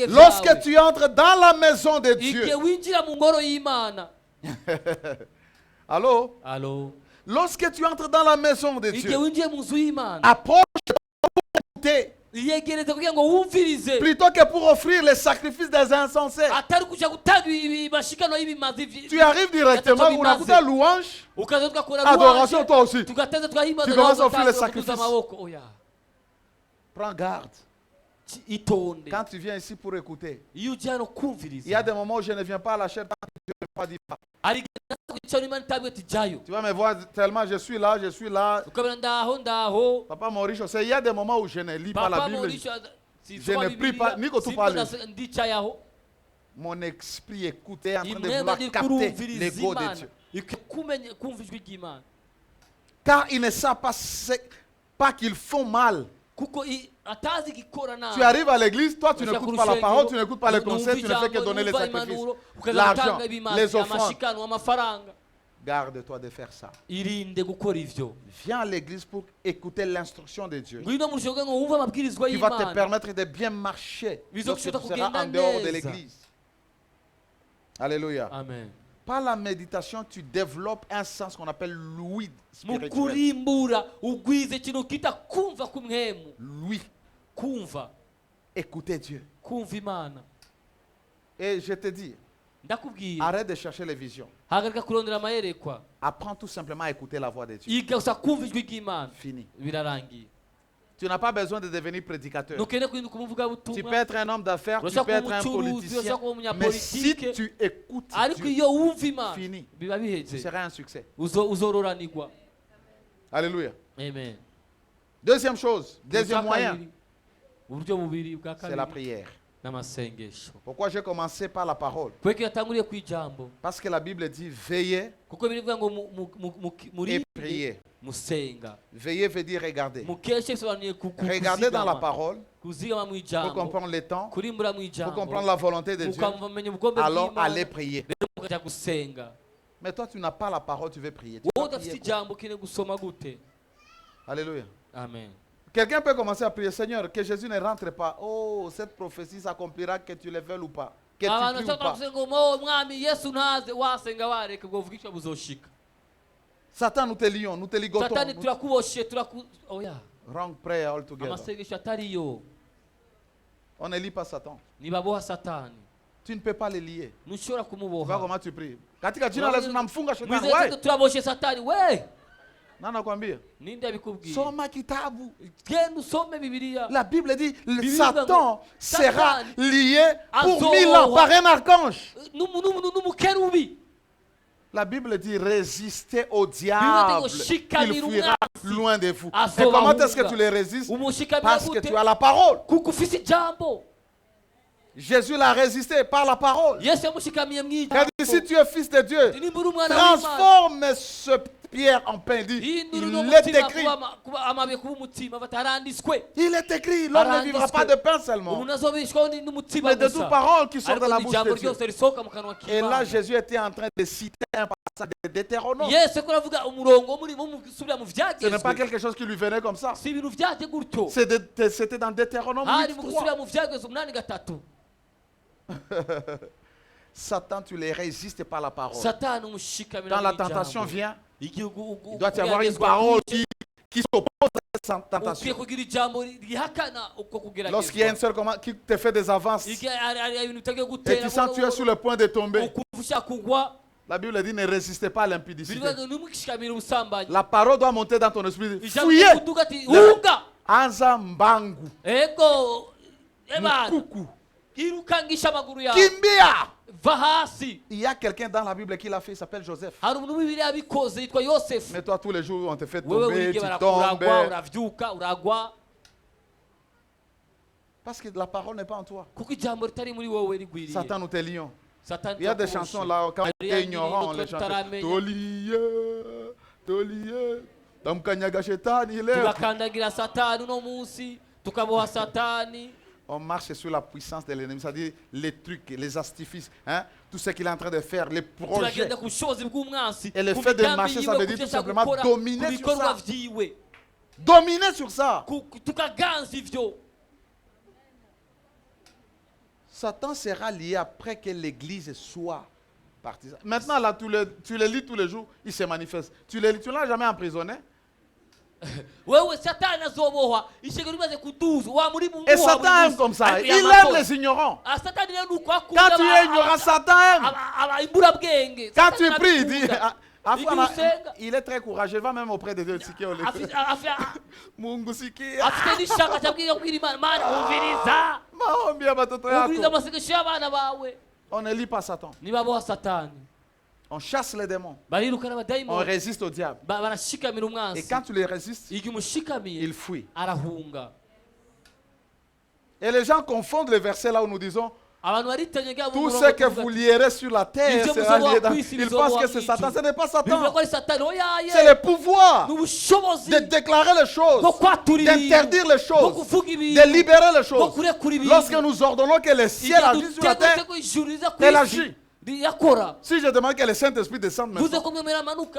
Lorsque tu entres dans la maison de Dieu. Allô? Allô? Lorsque tu entres dans la maison de Dieu, approche-toi pour écouter. Plutôt que pour offrir les sacrifices des insensés. Tu arrives directement, on a la louange, adoration toi aussi. Tu commences à offrir les sacrifices. Prends garde. Quand tu viens ici pour écouter, il y a des moments où je ne viens pas à la chair, Dieu ne pas dit pas. Tu vas me voir tellement, je suis là. Papa Maurice, il y a des moments où je ne lis pas la Bible. Je ne prie pas, ni que tu parles. Mon esprit écoute et est en train de vouloir capter l'ego de Dieu. Car ils ne savent pas qu'ils font mal. Tu arrives à l'église, toi tu n'écoutes pas la parole, tu n'écoutes pas les conseils, tu ne fais que donner les sacrifices, l'argent, les offrandes. Garde-toi de faire ça. irinde gukora ivyo. Viens à l'église pour écouter l'instruction de Dieu. Ngwino mu rusengero ngo wumve amabwirizwa Qui va te y'Imana. permettre de bien marcher lorsque Bizokushobora tu seras kugenda en dehors de neza. l'église. Alléluia. Amen. Par la méditation, tu développes un sens qu'on appelle l'ouïe Mu spirituel. kurimbura ugwize ikintu kita kumva kumwemu. L'ouïe. Kumva. Écouter Dieu. Kumva Imana. Et je te dis, Ndakubwira. arrête de chercher les visions. Hagarika kurondera amayerekwa. Apprends tout simplement à écouter la voix de Dieu. Iga gusa kumva ijwi ry'Imana. Fini. Birarangiye. Tu n'as pas besoin de devenir prédicateur. Ntukene kuhinduka Tu umuvugabutumwa. peux être un homme d'affaires, tu Urashobora peux kuba être un umucuruzi, urashobora politicien. kuba Mais si umunyapolitike. tu écoutes Ariko Dieu, iyo wumva Imana fini. biba tu biheze. seras un succès. Uzororanirwa. Alléluia. Amen. Deuxième chose, deuxième moyen, uburyo bubiri bwa c'est la kabiri prière. n'amasengesho. Pourquoi j'ai commencé par la parole? Kweki yatanguriye ku ijambo Parce que la Bible dit veillez kuko birivuga ngo et muri priez. musenga. Veillez veut dire regarder. Mukeshe bisobanuye Regardez dans la parole kuzigama mu pour ijambo, comprendre les temps, kurimbura mu pour ijambo, comprendre la volonté de Dieu. mukamenya ubugombe Alors bw'Imana, allez prier. rero mukajya gusenga. Mais toi, tu n'as pas la parole, tu veux prier. Tu Wowe vas udafite prier quoi? ijambo ukeneye gusoma gute? Alléluia. Amen. Quelqu'un peut commencer à prier, Seigneur, que Jésus ne rentre pas. Oh, cette prophétie s'accomplira que tu le veuilles ou pas. Que Abantu tu pries ou bashobora pas. kuvuga ngo "Mo, mwami Yesu ntaze wasenga wareka ubwo vuga icyo buzoshika." Satan, nous te lions, nous te ligotons. Satani turakuboshe oya Wrong prayer altogether. amasengesho atariyo On ne lit pas Satan. nibaboha Satani. Tu ne peux pas le lier. Ntushobora Vois kumuboha. comment tu pries. Katika jina la Yesu namfunga shetani. Mwizeye Ouais. ko turaboshe Satani we. Nani nakwambia? Ninde abikubwiye? Soma kitabu. Genda usome Bibiliya. La Bible dit Bible Satan sera Satan lié pour azoa 1000 ans par un archange. N'umukerubi. La Bible dit résistez au Bible diable. dit Il shikamira fuira umwanzi. loin de vous. Azoba Et comment est-ce que hunga. tu les résistes? Umushikamira Parce que gute? tu as la parole. Kuko ufise ijambo. Jésus l'a résisté par la parole. Yesu yamushikamiye mu Il ijambo. a dit si tu es fils de Dieu, Nimba uri umwana w'Imana, transforme ce pierre en pain. Dit, hindura il uno est mutima écrit. kuba amabuye kuba umutima bataranditswe. Il est écrit, l'homme ne vivra pas de pain seulement, Umuntu azobishwaho n'umutima mais de gusa. toutes paroles qui sortent de la Ariko bouche de ijambo Dieu. ryose risohoka mu kanwa Et là, k'Imana. Jésus était en train de citer un passage de Deutéronome. Yesu ko aravuga umurongo muri musubira mu Ce n'est pas vyagezwe. quelque chose qui lui venait comme ça. Si ibintu vyaje gutyo. C'était dans Deutéronome Hari mu 8:3. gusubira mu vyagezwe 8:3. Satan, tu les résistes par la parole. Satani umushikamira Quand la mu ijambo. tentation vient, Igihugu il doit y avoir une parole qui s'oppose à cette tentation. ukwiye kugira ijambo rihakana uko Lorsqu'il y a une kugeragezwa. seule commande qui te fait des avances et Igihe hari ibintu utagiye tu gutera sens que tu es sur le point de tomber, ukumva ushaka kugwa. la Bible dit ne résistez pas à l'impudicité. Bivuga ngo ntimugishikamire ubusambanyi. La parole doit monter dans ton esprit. Ijambo Fouillez. rikuduga ati hunga. Anza mbangu. Ego ebana Mkuku. irukangisha amaguru yawe. Kimbia. Va hasi. Il y a quelqu'un dans la Bible qui l'a fait, il s'appelle Joseph. Hari umuntu w'Bibiliya yabikoze yitwa Yosefu. Mais toi, tous les jours, on te fait Wewe tomber, buri tu gihe tombes. uragwa uravyuka uragwa Parce que la parole n'est pas en toi. kuko ijambo ritari muri wowe rigwiriye. Satan, nous te lions. Satani Il y a des turakuboshe. chansons là, quand on Hariya est ignorant, on indirimbo les chante. tutaramenya. Toliye, toliye, tamukanyaga shetani ile. Tugakandagira Satani uno munsi tukaboha Satani. On marche sur la puissance de l'ennemi, c'est-à-dire les trucs, les astifices, hein, tout ce qu'il est en train de faire, les projets. Turagenda ku bushobozi bw'umwansi. Et le ku fait de migambi marcher, ça yiwe, veut ku dire byo tout ashaka simplement gukora, dominer ku sur bikorwa ça. vyiwe. Dominer sur ça. Tukaganza ivyo. Satan sera lié après que l'église soit partie. Maintenant, là, tu le lis tous les jours, il se manifeste. Tu ne l'as jamais emprisonné. Wewe Satani azobohwa ishengero rimaze kuduzwa wa muri mu Et Satan aime comme ça. Il aime les ignorants. Satani rero nuko akunda. Quand tu es ignorant, Satan aime. aba imbura bwenge. Quand tu pries, il dit. Igisenga. Il est très courageux. Il va même auprès de Dieu. Mungu sikia. afite n'ishaka cyabwiye kubwira Imana Mana umviriza. Maombi ya batoto Umviriza yako. amasengesho y'abana bawe. On ne lit pas Satan. Nibaboha Satani. On chasse les démons. Barirukana On abadayimoni. résiste au diable. Barashikamira Et umwansi. quand tu les résistes, Igihe umushikamiye il fuit. arahunga. Et les gens confondent les versets là où nous disons Abantu baritanye gabo tout ce que vous lierez sur la terre sera lié dans. Ils pensent que c'est Satan. Ce n'est pas Satan. C'est le pouvoir de déclarer les choses, d'interdire les choses, de libérer les choses. Lorsque nous ordonnons que le ciel agisse sur la terre, elle agit. Si je demande que le Saint-Esprit descende maintenant,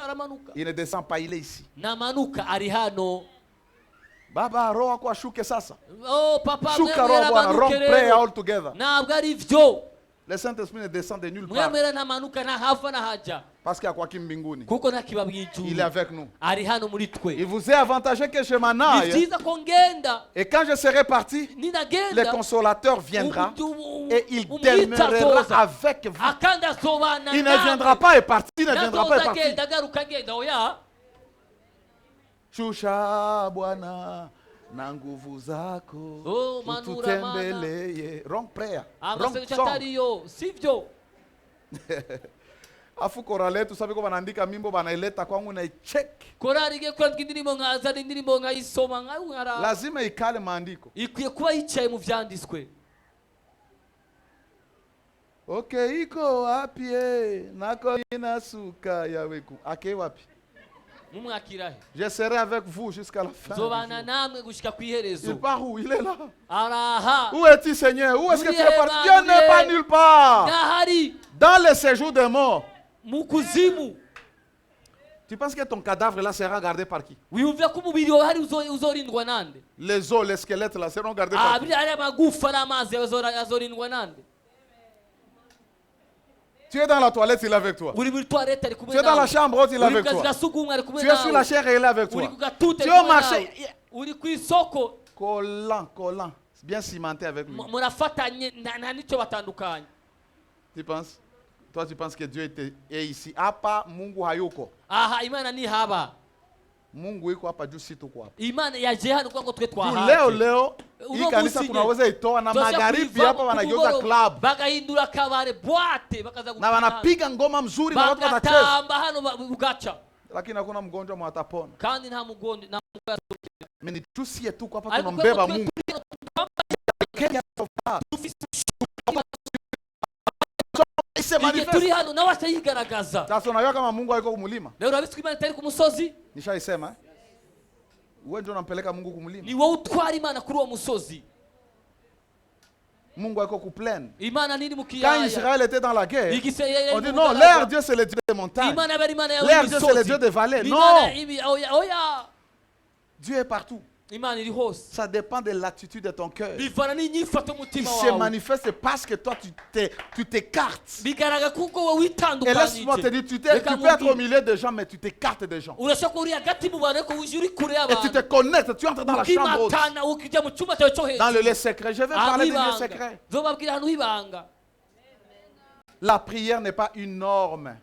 aramanuka. il ne descend pas, il est ici. Namanuka ari hano. Baba roho kwa shuke sasa. Oh papa, Shuka roho Bwana, roho pray all together. Ntabwo ari byo. Le Saint-Esprit ne descend de nulle part. Mwemera namanuka na hafa na haja. Parce qu'il y a quoi qui mbinguni. Kuko nakiba mwijuru. Il est avec nous. Ari hano muri twe. Il vous est avantageux que je m'en aille. Nibyiza ko ngenda. Et quand je serai parti, Ninagenda. le consolateur viendra et il demeurera avec vous. Il ne viendra pas et partir, il ne viendra pas et partir. Shusha Bwana na nguvu zako ututembelee. Wrong prayer. Wrong song. Sivyo. Afu korale tu sabe ko banaandika mimbo banaileta kwangu na check. Korali ge kwa ndindirimo ngaza ndindirimo ngayisoma ngara. Lazima ikale maandiko. Ikwiye kuba yicaye mu vyanditswe. Okay, iko wapi nako inasuka yaweku. Ake wapi? Je serai avec vous jusqu'à la fin. Il part où? Il est là. Où es-tu, Seigneur? Où est-ce que tu es parti? Dieu n'est pas nulle part. Dans le séjour des morts. Tu penses que ton cadavre là sera gardé par qui? Les os, les squelettes là seront gardés par qui? Tu es dans la toilette, il est avec toi. Tu es dans la chambre, il est avec toi. Tu es sur la chair et il est avec toi. Tu es au marché. Collant. Bien cimenté avec lui. Tu penses? Toi, tu penses que Dieu est ici. Apa Mungu hayuko. Mungu yuko hapa juu si tuko hapa. Imani yaje hano kwangu twe twahaje. Leo hii kanisa tunaweza itoa na magharibi hapa wanageuza club. Bagahindura kabare boate bakaza na wanapiga ngoma mzuri na watu watacheza. Batamba hano bugacha. Lakini hakuna mgonjwa mwatapona. Kandi nta mugonjwa na mimi tusiye tuko hapa tunambeba Mungu. Turi hano na washayigaragaza. Sasa unajua kama Mungu hayuko kumulima? Leo urabisi Imana itari ku musozi? Nishaisema. Wewe ndio unampeleka Mungu kumulima. Ni wewe utwara Imana kuri uwo musozi. Mungu hayuko ku plaine. Imana nini mukiyaya? Quand Israël était dans la guerre, on dit non, leur Dieu c'est le Dieu des montagnes. Leur Dieu c'est le Dieu des vallées. Non. Dieu est partout. Ça dépend de l'attitude de ton cœur. Il se manifeste parce que toi tu t'écartes. Et laisse-moi te dire, tu peux être au milieu des gens, mais tu t'écartes des gens. Et tu te connectes, tu entres dans la chambre haute. Dans le lieu secret. Je vais parler du lieu secret. La prière n'est pas une norme,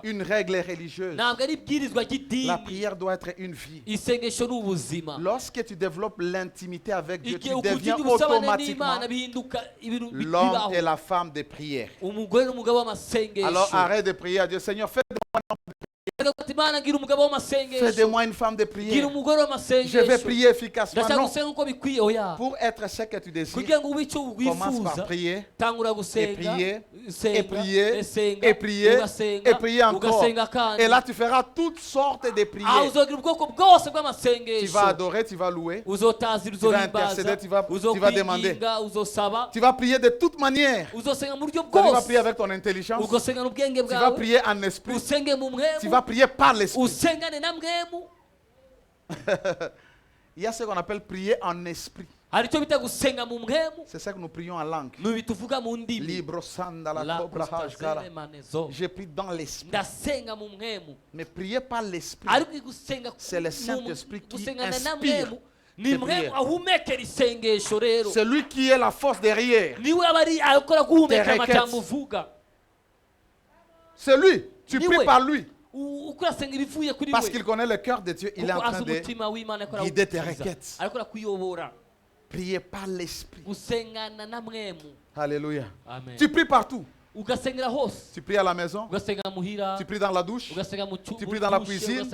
une règle religieuse. La prière doit être une vie. Lorsque tu développes l'intimité avec Dieu, tu deviens automatiquement l'homme et la femme de prière. Alors arrête de prier à Dieu. Seigneur, fais de moi une femme de prière. Je vais prier efficacement. Non. Pour être ce que tu désires, commence par prier. Et prier. Et prier. Et prier. Et prier encore. Et là, tu feras toutes sortes de prières. Tu vas adorer, tu vas louer. Tu vas intercéder, tu vas demander. Tu vas prier de toute manière. Tu vas prier avec ton intelligence. Tu vas prier en esprit. Tu vas prier par l'esprit. Il y a ce qu'on appelle prier en esprit. C'est ça que nous prions en langue. Libre sandala cobra hashkara. Je prie dans l'esprit. Mais prier par l'esprit, c'est le Saint-Esprit qui inspire. C'est lui qui est la force derrière. C'est lui. Tu pries par lui. Parce qu'il connaît le cœur de Dieu, il est en train de guider tes requêtes. Priez par l'esprit. Alléluia. Amen. Tu pries partout. Tu pries à la maison. Tu pries dans la douche. Tu pries dans la cuisine.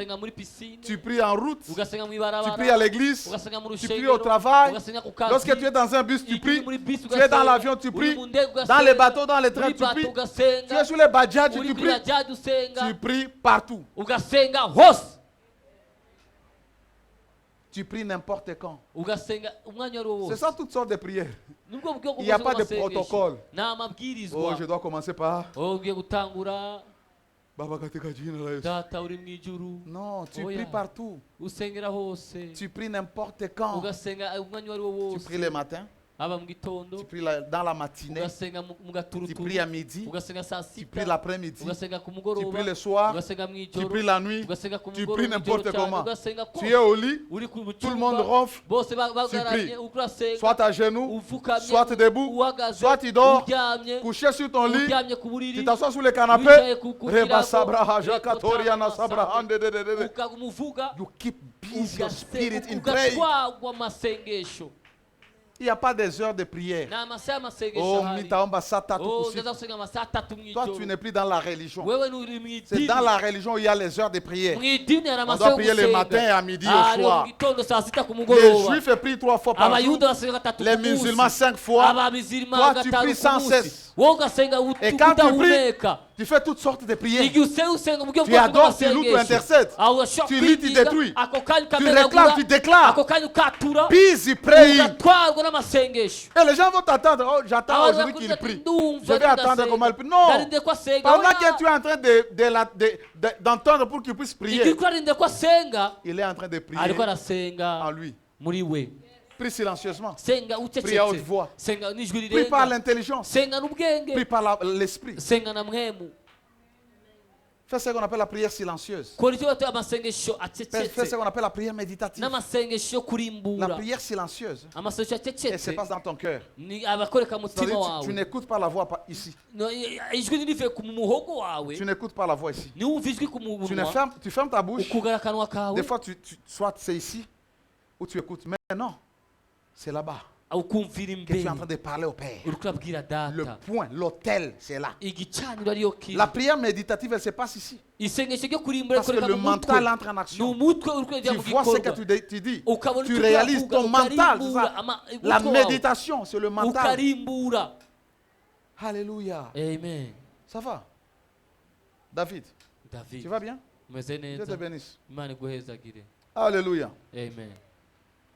Tu pries en route. Tu pries à l'église. Tu pries au travail. Lorsque tu es dans un bus, tu pries. Tu es dans l'avion, tu pries. Dans les bateaux, dans les trains, tu pries. Tu es sur les bajaj, tu pries. Tu pries partout. Tu pries n'importe quand. ugasenga umwanya wari wo C'est wose ça toutes sortes de prières. nubwo buryo Il n'y a bwose pas de bw'amasengesho. protocole. nta Oh, mabwirizwa je dois commencer par ugiye gutangura Baba katika jina la Yesu. data uri mu ijuru Non, tu Oya. pries partout. usengera hose Tu pries n'importe quand. ugasenga umwanya wari wo Tu wose pries le matin, aba mu gitondo tu pries dans la matinée, ugasenga mu tu gaturuturu pries à midi, ugasenga saa tu sita pries l'après-midi, ugasenga ku tu mugoroba pries le soir, ugasenga mu tu ijoro pries la nuit, ugasenga ku tu mugoroba pries mu ijoro n'importe cyane comment. ugasenga Tu es au lit, uri mu tout le monde cyumba ronfle, bose bagaramye pries. urasenga soit à genoux, ufukamye soit debout, uhagaze soit tu dors, uryamye couché sur ton lit, uryamye ku buriri tu t'assois sur le canapé. wicaye ku Reba kirago, sabra haja reko katoria na tama sabra masabe, hande de de de de. ukamuvuga You keep busy your spirit in prayer. ugatwagwa amasengesho Il n'y a pas des heures de prière. ni amasaha y'amasengesho Oh, ahari mitaomba saa tatu usiku. ugeza gusenga amasaha atatu mu Toi, tu ijoro n'es plus dans la religion. wewe nturi mu C'est idini dans la religion où il y a les heures de prière. mu idini hari On amasaha doit yo prier le matin et gusenga à midi au hariho mu soir. gitondo saa sita ku Les mugoroba juifs prient 3 fois par jour. abayuda basenga gatatu Les ku munsi musulmans 5 fois. abamizirima Toi, tu gatanu pries ku sans munsi cesse. wowe ugasenga Et quand tu udahumeka Tu fais toutes sortes de prières. igihe usenga mu buryo Tu bwose adores, tu loues, tu bw'amasengesho intercèdes. aho urashobora Tu lis, tu kwiga détruis. ako kanya Tu réclames, ukamenagura tu déclares. ako kanya ukatura Busy praying. ugatwarwa n'amasengesho Et les gens vont t'attendre. Oh, j'attends abantu aujourd'hui qu'il bakunda prie. ndumva Je vais attendre comment il prie. Non. narinde ko asenga Pendant oya. que tu es en train d'entendre pour qu'il puisse igihe prier, uriko arinde ko asenga il est en train de prier ariko arasenga en lui. muri we Prie silencieusement. senga Prie à haute ucecetse voix. senga n'ijwi Prie par rirenga l'intelligence. senga n'ubwenge Prie par l'esprit. senga na mwemu Fais ce qu'on appelle la prière silencieuse. kora icyo bata amasengesho Fais ce acecetse qu'on appelle la prière méditative. n'amasengesho yo La kurimbura prière silencieuse, amasengesho elle se acecetse passe dans ton cœur. ni abakoreka mutima C'est-à-dire, tu wawe n'écoutes pas la voix ici. No, ijwi ntirivuye ku muhogo wawe Tu n'écoutes pas la voix ici. niwumva ijwi ku munwa Tu fermes ta bouche. ukugara akanwa kawe Des fois, soit c'est ici où tu écoutes. Mais non, c'est là-bas ukumvira que tu es en imbere train de parler au Père. uri kurabwira Le data point, l'autel, c'est là. igicaniro ariyo kiri La prière méditative, elle se passe ici. isengesho ryo kurimbura Parce que rikoreka le mu mutwe mental entre en ni action. umutwe uri kwinjira Tu mu vois ce que gikorwa tu dis. ukabona Tu icyo réalises uravuga, ton mental. C'est ukarimbura ça. umutwe La wawe, méditation, c'est le mental. ukarimbura Alléluia. amen Ça va. David, david tu vas bien? umeze Dieu te neza bénisse. imana iguhezagire Alléluia. amen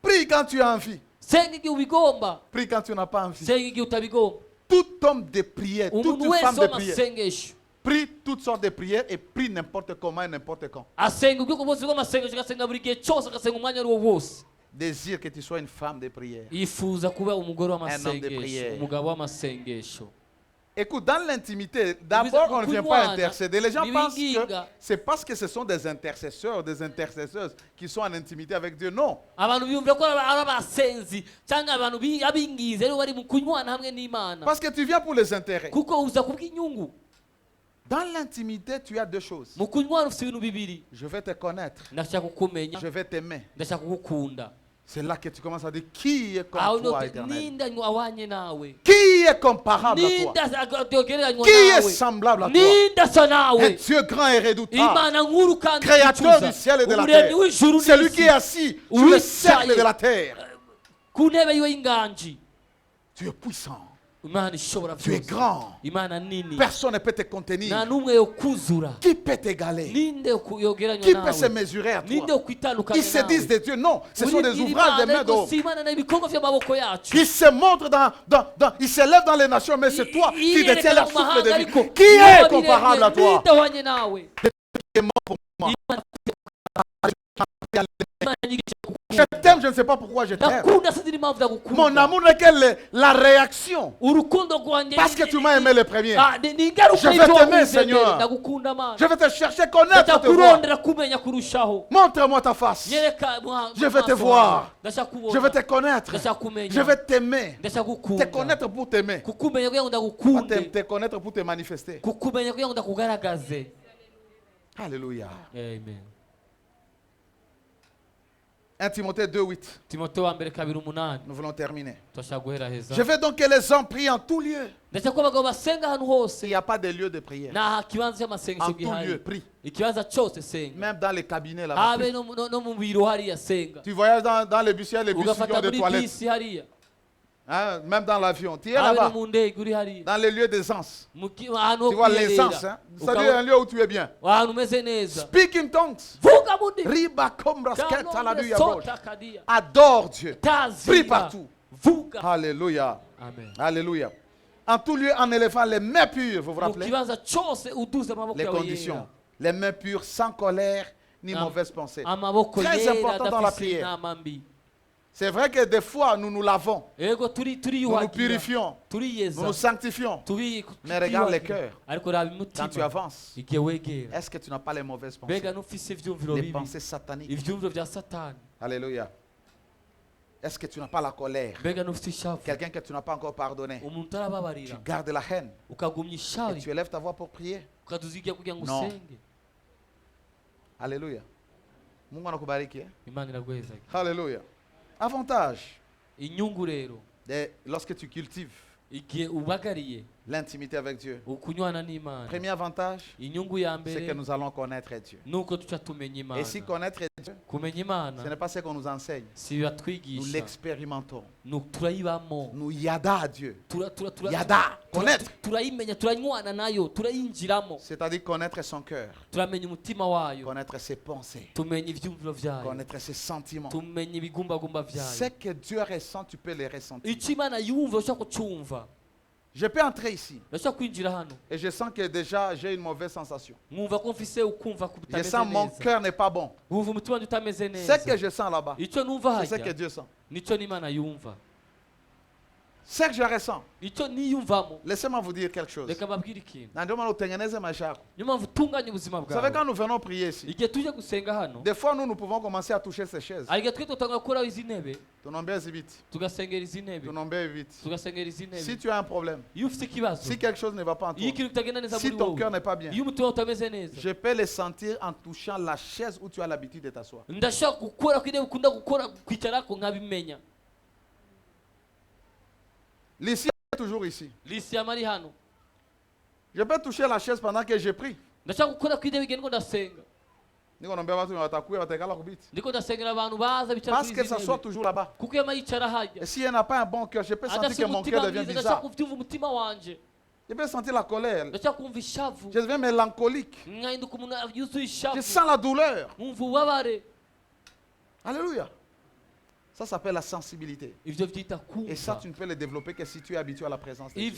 Prie quand tu as envie. senga igihe ubigomba Prie quand tu n'as pas envie. senga igihe utabigomba Tout homme de prière, toute umuntu femme wese de prière, w'amasengesho prie toutes sortes de prières et prie n'importe comment et n'importe quand. asenga ubwoko bwose bw'amasengesho agasenga buri gihe cyose agasenga umwanya ari wo wose Désire que tu sois une femme de prière. yifuza kuba umugore homme de w'amasengesho prière. umugabo w'amasengesho Écoute, dans l'intimité, d'abord on ne vient pas Kunywana, intercéder. Les gens pensent que nibinginga. c'est parce que ce sont des intercesseurs, des intercesseuses qui sont en intimité avec Dieu. Non. abantu biyumvira ko ari abasenzi cyangwa abantu abingize rero bari mu kunywana hamwe n'imana Parce que tu viens pour les intérêts. kuko uza kubw'inyungu Dans l'intimité, tu as deux choses. mu kunywana ufite ibintu bibiri Je vais te connaître. ndashaka kukumenya Je vais t'aimer. ndashaka kugukunda C'est là que tu commences à dire qui est comme aho toi, niho éternel. ninde awanye nawe Qui est comparable à ninde toi? agereranywa Qui est nawe semblable à toi? ninde asa Un nawe Dieu grand et redoutable. imana nkuru kandi Créateur du ciel et de la terre. umuremyi w'ijuru C'est lui n'isi qui est assis sur le cercle de la terre. ku ntebe yiwe y'inganji Tu es puissant. imana ishobora Tu es byose grand. imana nini Personne ne peut te nta contenir. n'umwe yo kuzura Qui peut t'égaler? ninde yogeranywa Qui peut se nawe mesurer à ninde toi? yo kwitandukanya Ils se disent nawe des dieux. Non, ce sont des ouvrages des mains d'hommes. si imana ni ibikorwa by'amaboko yacu Qui se montrent ils s'élèvent dans les nations, mais c'est toi qui détiens leur souffle de ariko vie. Qui est comparable à toi? ninde ahwanye nawe Qui est mort pour moi. Imana inyigisha Je t'aime, je ne sais pas pourquoi je t'aime. ndakunda sinzi n'impamvu Mon ndagukunda amour n'est que la réaction. urukundo rwanjye Parce que tu m'as aimé le premier. ni ingaruka Je vais y'ibyo t'aimer, wakoze Seigneur. mbere. ndagukunda mana Je vais te chercher, connaître, te voir. ndakurondera kumenya kurushaho Montre-moi ta face. nyereka Je vais te voir. ndashaka kubona Je vais te connaître. ndashaka kumenya Je vais t'aimer. ndashaka Te gukunda connaître pour t'aimer. kukumenya kugira ngo Pas ndagukunde te connaître pour te manifester. kukumenya kugira ngo ndakugaragaze Alléluia. amen 1 Timothée 2:8. timote wa mbere 2:8 Nous voulons terminer. turashaka guheraheza Je veux donc que les hommes prient en tout lieu. ndashaka ko abagabo basenga ahantu hose Il n'y a pas de lieu de prière. nta kibanza cy'amasengesho En tout lieu, gihari prie. ikibanza cyose senga Même dans les cabinets là-bas. habe no mu biro hariya senga Tu voyages dans les bus, il y a les bus qui ont ugafata des muri toilettes. bisi hariya Hein, même dans l'avion. Tu es là-bas. Dans les lieux d'aisance. Tu vois l'essence. Hein? C'est-à-dire un lieu où tu es bien. Speak in tongues. Adore Dieu. Prie partout. Alléluia. Amen. Alléluia. En tout lieu, en élevant les mains pures, vous vous rappelez? Les conditions. Les mains pures, sans colère ni mauvaise pensée. Très important dans la prière. C'est vrai que des fois, nous nous lavons. Nous nous purifions. Nous nous sanctifions. Mais regarde les cœurs. Quand tu avances, est-ce que tu n'as pas les mauvaises pensées? Les pensées sataniques. Alléluia. Est-ce que tu n'as pas la colère? Quelqu'un que tu n'as pas encore pardonné. Tu gardes la haine. Et tu élèves ta voix pour prier. Non. Alléluia. Mungu anakubariki. Alléluia. Avantage. Lorsque tu cultives l'intimité avec Dieu. Premier avantage, c'est que nous allons connaître Dieu. Et si connaître Dieu, ce n'est pas ce qu'on nous enseigne. Nous l'expérimentons. Nous yada à Dieu. Yada, connaître. C'est-à-dire connaître son cœur. Connaître ses pensées. Connaître ses sentiments. Ce que Dieu ressent, tu peux les ressentir. Je peux entrer ici et je sens que déjà j'ai une mauvaise sensation. Je sens mon cœur n'est pas bon. Ce que je sens là-bas, c'est ce que Dieu sent. Ce que je ressens. Laissez-moi vous dire quelque chose. Vous savez, quand nous venons prier ici, des fois nous pouvons commencer à toucher ces chaises. Si tu as un problème, si quelque chose ne va pas en toi, si ton cœur n'est pas bien, je peux le sentir en touchant la chaise où tu as l'habitude de t'asseoir. L'ici est toujours ici. Je peux toucher la chaise pendant que je prie. Parce que ça soit toujours là-bas. Et s'il n'y en a pas un bon cœur, je peux sentir que mon cœur devient bizarre. Je peux sentir la colère. Je deviens mélancolique. Je sens la douleur. Alléluia. Ça s'appelle la sensibilité. Et ça, tu ne peux le développer que si tu es habitué à la présence de Dieu.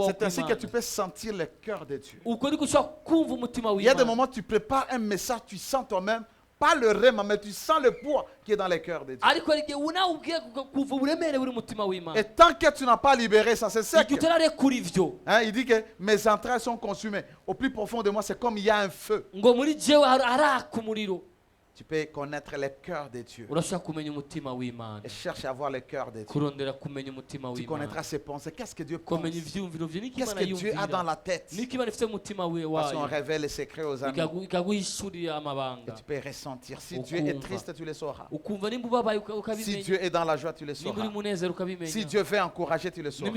C'est ainsi que tu peux sentir le cœur de Dieu. Il y a des moments où tu prépares un message, tu sens toi-même, pas le rêve, mais tu sens le poids qui est dans le cœur de Dieu. Et tant que tu n'as pas libéré ça, c'est sec. Hein, il dit que mes entrailles sont consumées. Au plus profond de moi, c'est comme il y a un feu. Tu peux connaître le cœur de Dieu. Et cherche à voir le cœur de Dieu. Tu connaîtras ses pensées. Qu'est-ce que Dieu pense? Qu'est-ce que Dieu a dans la tête? Parce qu'on révèle les secrets aux amis. Et tu peux ressentir. Si Dieu est triste, tu le sauras. Si Dieu est dans la joie, tu le sauras. Si Dieu veut encourager, tu le sauras.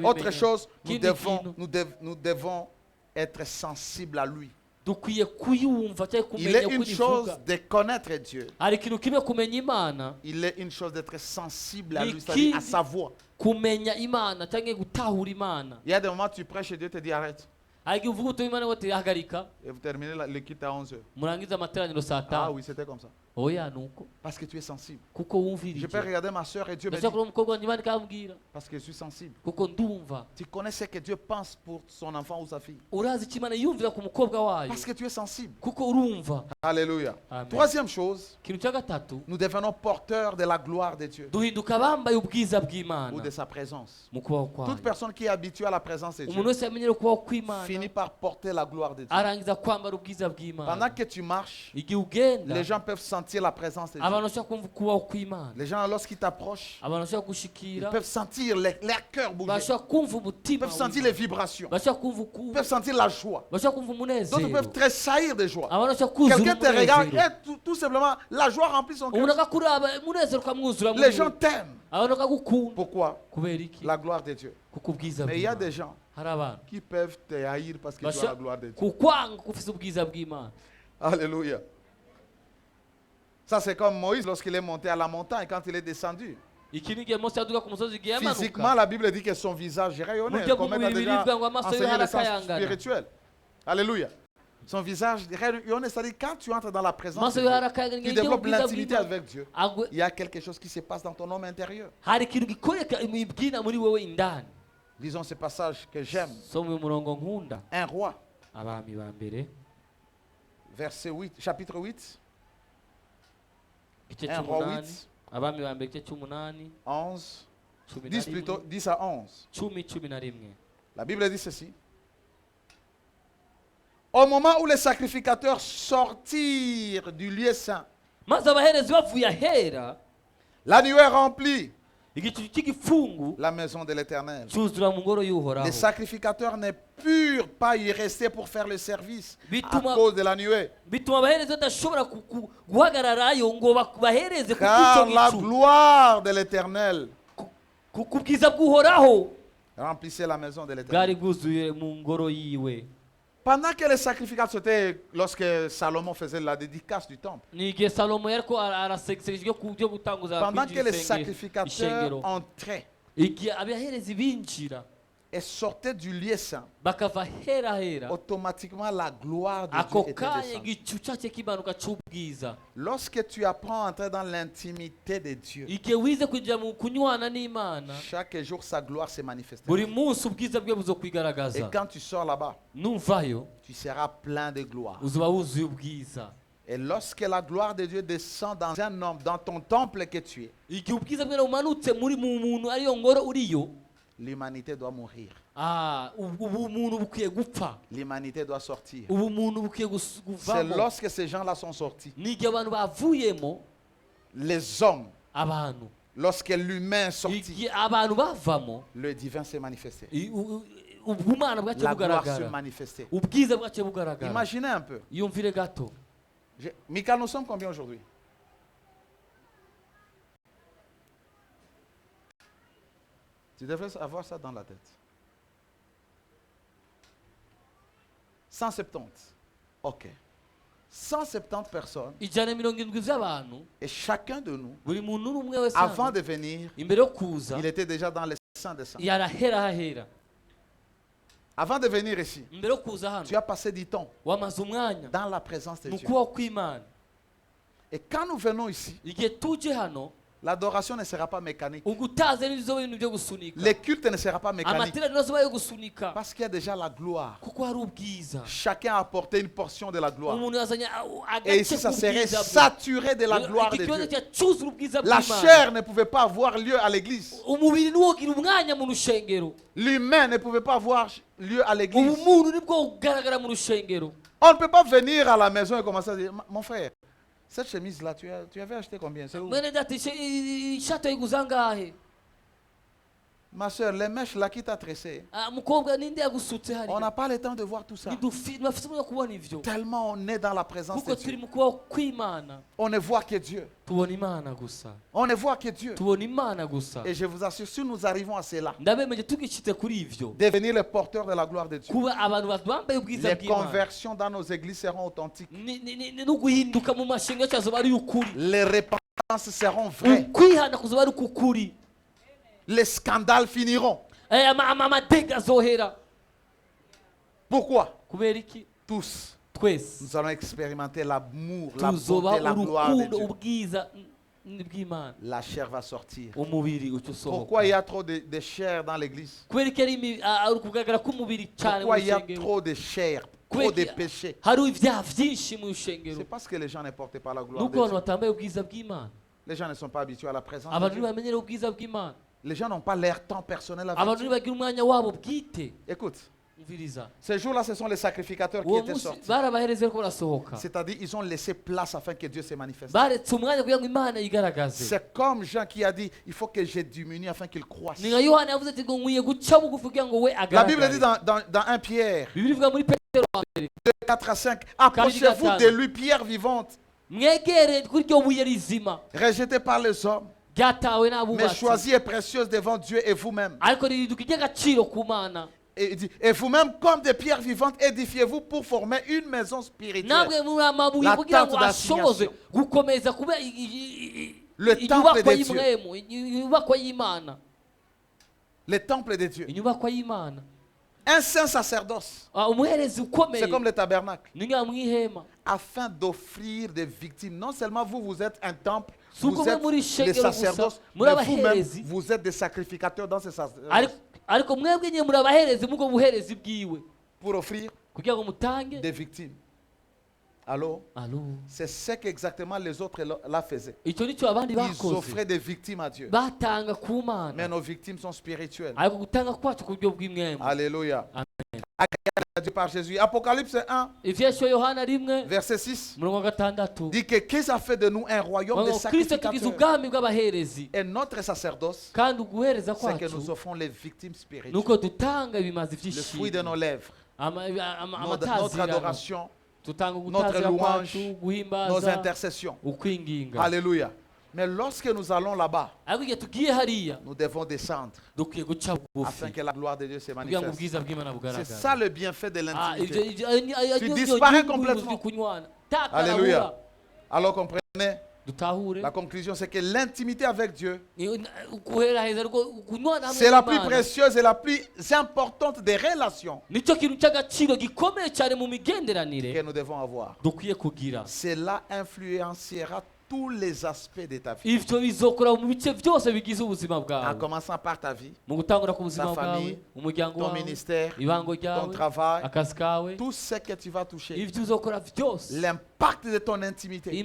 Autre chose, nous devons être sensibles à lui. Il est une chose de connaître Dieu. Il est une chose d'être sensible à lui, c'est-à-dire à sa voix. Il y a des moments où tu prêches et Dieu te dit arrête. Et vous terminez l'équipe à 11h. Ah oui, c'était comme ça. Parce que tu es sensible. Je peux regarder ma soeur et Dieu me dit parce que je suis sensible. Tu connais ce que Dieu pense pour son enfant ou sa fille. Parce que tu es sensible. Alléluia. Amen. Troisième chose, nous devenons porteurs de la gloire de Dieu ou de sa présence. Toute personne qui est habituée à la présence de Dieu finit par porter la gloire de Dieu. Pendant que tu marches, les gens peuvent sentir la présence de Dieu. Les gens, lorsqu'ils t'approchent, ils peuvent sentir leur cœur bouger. Ils peuvent sentir les vibrations. Ils peuvent sentir la joie. D'autres peuvent tressaillir de joie. Quelqu'un te regarde et tout simplement, la joie remplit son cœur. Les gens t'aiment. Pourquoi? La gloire de Dieu. Mais il y a des gens qui peuvent te haïr parce que tu as la gloire de Dieu. Alléluia. Ça, c'est comme Moïse lorsqu'il est monté à la montagne, quand il est descendu. Physiquement, la Bible dit que son visage rayonnait. Comme elle a déjà enseigné le sens spirituel. Alléluia. Son visage rayonnait, c'est-à-dire quand tu entres dans la présence de Dieu, tu développes l'intimité avec Dieu. Il y a quelque chose qui se passe dans ton homme intérieur. Lisons ce passage que j'aime. Un roi. Verset 8, chapitre 8. Un roi 8. 11. 10 plutôt, 10 à 11. La Bible dit ceci. Au moment où les sacrificateurs sortirent du lieu saint, la nuée remplit la maison de l'Éternel. Les sacrificateurs ne purent pas y rester pour faire le service à cause de la nuée. Car la gloire de l'Éternel remplissait la maison de l'Éternel. Pendant que les sacrificateurs étaient, lorsque Salomon faisait la dédicace du temple, pendant que les sacrificateurs entraient et sortaient du lieu saint, automatiquement la gloire de Dieu était descendue. Lorsque tu apprends à entrer dans l'intimité de Dieu, chaque jour sa gloire se manifeste. Et quand tu sors là-bas, tu seras plein de gloire. Et lorsque la gloire de Dieu descend dans un homme, dans ton temple que tu es, l'humanité doit mourir. L'humanité doit sortir. C'est lorsque ces gens-là sont sortis, les hommes, lorsque l'humain est sorti, le divin s'est manifesté. La gloire s'est manifestée. Imaginez un peu. Mika, nous sommes combien aujourd'hui? Tu devrais avoir ça dans la tête. 170. Ok. 170 personnes. Et chacun de nous, avant de venir, il était déjà dans les saints des saints. Avant de venir ici, tu as passé du temps dans la présence de Dieu. Et quand nous venons ici, l'adoration ne sera pas mécanique. Le culte ne sera pas mécanique. Parce qu'il y a déjà la gloire. Chacun a apporté une portion de la gloire. Et ici, ça serait saturé de la gloire de Dieu. La chair ne pouvait pas avoir lieu à l'église. L'humain ne pouvait pas avoir lieu à l'église. On ne peut pas venir à la maison et commencer à dire, mon frère, cette chemise-là, tu avais acheté combien? C'est où? Ma soeur, les mèches là qui t'a tressé, on n'a pas le temps de voir tout ça. Tellement on est dans la présence de Dieu. On ne voit que Dieu. On ne voit que Dieu. Et je vous assure, si nous arrivons à cela, devenir les porteurs de la gloire de Dieu, les conversions dans nos églises seront authentiques. Les repentance seront vraies. Les scandales finiront. Pourquoi? Tous. Nous allons expérimenter l'amour, la beauté, la gloire de Dieu. La chair va sortir. Pourquoi il y a trop de chair dans l'église? Pourquoi il y a trop de chair, trop de péchés? C'est parce que les gens ne portent pas la gloire de Dieu. Les gens ne sont pas habitués à la présence de Dieu. Les gens n'ont pas leur temps personnel avec Dieu. Écoute, ces jours-là, ce sont les sacrificateurs qui étaient sortis. C'est-à-dire, ils ont laissé place afin que Dieu se manifeste. C'est comme Jean qui a dit, il faut que je diminue afin qu'il croisse. La Bible dit dans 1 Pierre 2, 4 à 5, approchez-vous de lui, pierre vivante, rejetée par les hommes, mais choisie et précieuse devant Dieu et vous-même. Et il dit, et vous-même, comme des pierres vivantes, édifiez-vous pour former une maison spirituelle. La tente d'assignation. le temple de Dieu. Le temple de Dieu. Un saint sacerdoce. C'est comme le tabernacle. Afin d'offrir des victimes. Non seulement vous êtes un temple, vous êtes des sacerdoces, mais vous-même, vous êtes des sacrificateurs dans ce sacerdoce. Pour offrir des victimes. Allô? C'est ce qu'exactement les autres là faisaient. Ils offraient des victimes à Dieu. Mais nos victimes sont spirituelles. Alléluia. Dieu par Jésus. Apocalypse 1, verset 6, dit que qu'est-ce a fait de nous un royaume de sacrificateurs. Et notre sacerdoce, c'est que nous offrons les victimes spirituelles. Le fruit de nos lèvres, notre adoration, notre louange, nos intercessions. Alléluia. Mais lorsque nous allons là-bas, nous devons descendre afin que la gloire de Dieu se manifeste. C'est ça le bienfait de l'intimité. Tu disparais complètement. Alléluia. Alors comprenez, la conclusion c'est que l'intimité avec Dieu, c'est la plus précieuse et la plus importante des relations que nous devons avoir. Cela influencera tous les aspects de ta vie. En commençant par ta vie, ta famille, ton ministère, ton travail, tout ce que tu vas toucher. L'impact de ton intimité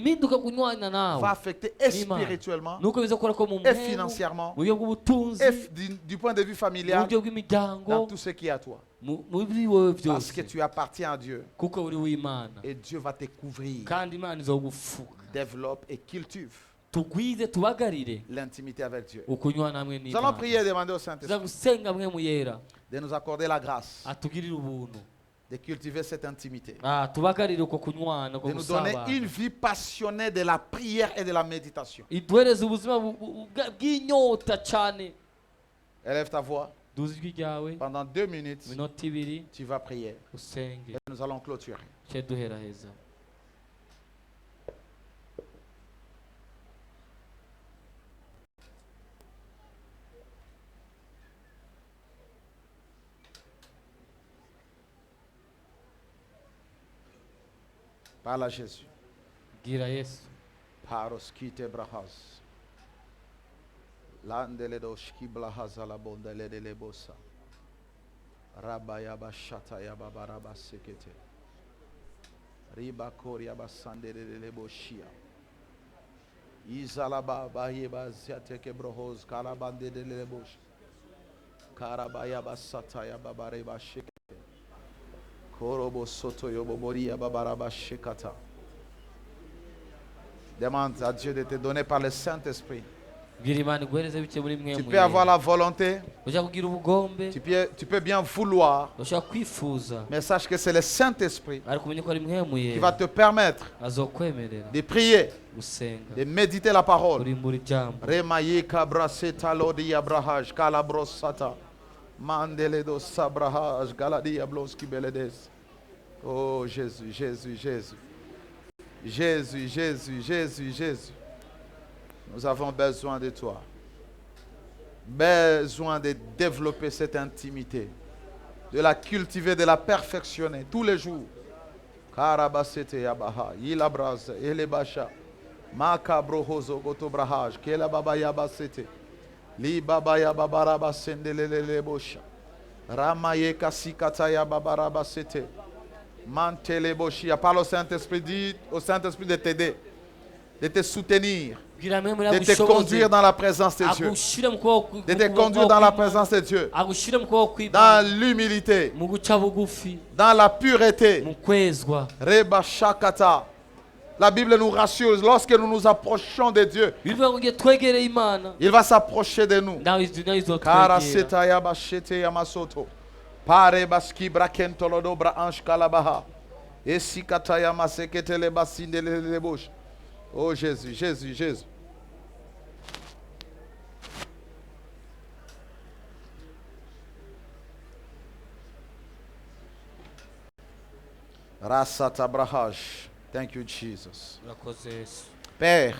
va affecter et spirituellement, et financièrement, et du point de vue familial, dans tout ce qui est à toi. Parce que tu appartiens à Dieu. Et Dieu va te couvrir. Développe et cultive l'intimité avec Dieu. Nous allons prier et demander au Saint-Esprit de nous accorder la grâce de cultiver cette intimité, de nous donner une vie passionnée de la prière et de la méditation. Élève ta voix. Pendant 2 minutes, tu vas prier. Et nous allons clôturer. Parle à Jésus. Paroskite brahas. Landele doshki blahaza la bondele de lebosa. Rabaya bashata ya babaraba sekete. Riba koria basande de leboshia. Izalaba bayeba ziateke brohoz karabande de lebosh. Karabaya basata ya babareba shekete. Korobo soto yobo moria babaraba shekata. Demande à Dieu de te donner par le Saint-Esprit. Tu peux avoir la volonté, tu peux bien vouloir, mais sache que c'est le Saint-Esprit qui va te permettre de prier, de méditer la parole. Oh Jésus, Jésus, Jésus. Jésus, Jésus, Jésus, Jésus. Nous avons besoin de toi. Besoin de développer cette intimité. De la cultiver, de la perfectionner tous les jours. Karabasete yabaha, ilabraz, elebasha. Makabrohozo gotobrahaj, kela baba yabasete. Li baba yababara sendelele bosha. Ramaye kasikata yababarabasete. Mantele boshia. Parle au Saint-Esprit, dis au Saint-Esprit de t'aider, de te soutenir, de te conduire dans la présence de Dieu, de te conduire dans la présence de Dieu, dans l'humilité, dans la pureté. Reba shakata. La Bible nous rassure, lorsque nous nous approchons de Dieu, il va s'approcher de nous. Karaseta yabashete yamasoto. Pare baski brakentolo dobra ansh kalabaha. Esikata yamasekete le basinde le bouche. Oh Jésus, Jésus, Jésus. Rasata brahaj. Thank you, Jesus. Père,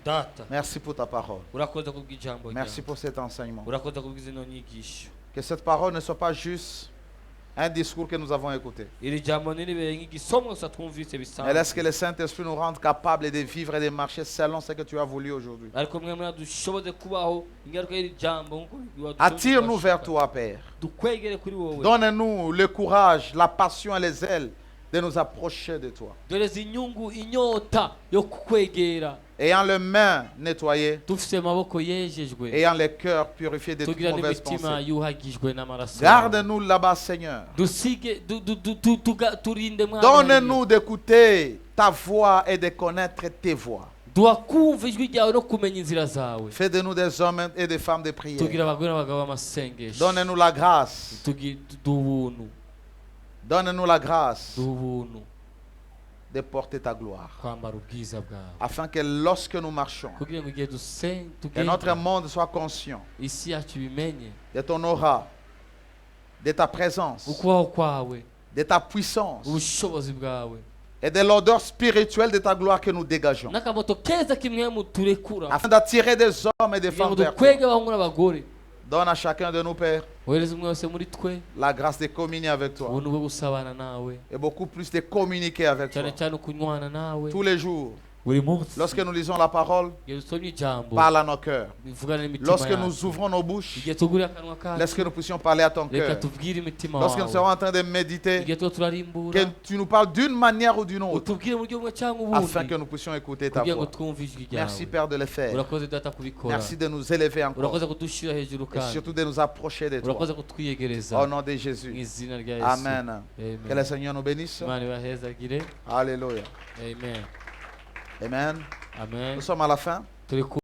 data Merci pour ta parole. urakoze kubw'ijambo Merci pour cet enseignement. urakoze kubw'izino nyigisho Que cette parole ne soit pas juste un discours que nous avons écouté. iri jambo niribere nk'igisomo gusa twumvise Mais bisanzwe laisse que le Saint-Esprit nous rende capables de vivre et de marcher selon ce que tu as voulu aujourd'hui. ariko mwe dushoboze kubaho ingaruka y'iri jambo nk'uko Attire-nous vers toi, Père. dukwegere kuri wowe Donne-nous le courage, la passion et les ailes de nous approcher de toi. doreza inyungu inyota yo kukwegera Ayant les mains nettoyées, dufise amaboko yejejwe ayant les cœurs purifiés de toutes tugira mauvaises n'imitima pensées. yuhagijwe n'amaraso Garde-nous là-bas, Seigneur. dusige turinde mwana Donne-nous d'écouter ta voix et de connaître tes voix. duha kumva ijwi ryawe no kumenya inzira zawe Fais de nous des hommes et des femmes de prière. tugira abagore n'abagabo b'amasengesho Donne-nous la grâce. duhubuntu Donne-nous la grâce duhubuntu de porter ta gloire. kwambara ubwiza bwawe Afin que lorsque nous marchons, kugira ngo igihe que notre monde soit conscient isi yacu ibimenye de ton aura, de ta présence, ukubaho kwawe de ta puissance ubushobozi bwawe et de l'odeur spirituelle de ta gloire que nous dégageons. n'akamoto keza kimwe mu turekura Afin d'attirer des hommes et des kugira femmes ngo vers toi. dukwege abahungu n'abagore Donne à chacun de nous, Père, wohereze umwe wese muri twe la grâce de communier avec toi ubuntu bwo gusabana nawe et beaucoup plus de communiquer avec toi cyane cyane ukunywana nawe tous les jours. buri munsi Lorsque nous lisons la parole, igihe dusomye ijambo parle à nos cœurs. bivugana n'imitima Lorsque yacu nous ouvrons nos bouches, igihe tugurira akanwa laisse que kacu nous puissions parler à ton reka cœur. tubwire imitima Lorsque nous serons wawe en train de méditer, igihe tuba turarimbura que tu nous parles d'une manière ou d'une autre, utubwire mu buryo bumwe cyangwa afin ubundi que nous puissions écouter ta kugira ngo voix. twumve ijwi Merci, ryawe Père, de le faire. urakoze data kubikora Merci de nous élever encore urakoze kudushyira hejuru et kandi surtout de nous approcher de toi. urakoze kutwiyegereza Au nom de mu Jésus. izina rya yesu Amen. Que le amen Seigneur nous bénisse. imana ibahezagire Alléluia. amen Amen. amen Nous sommes à la fin. turi ku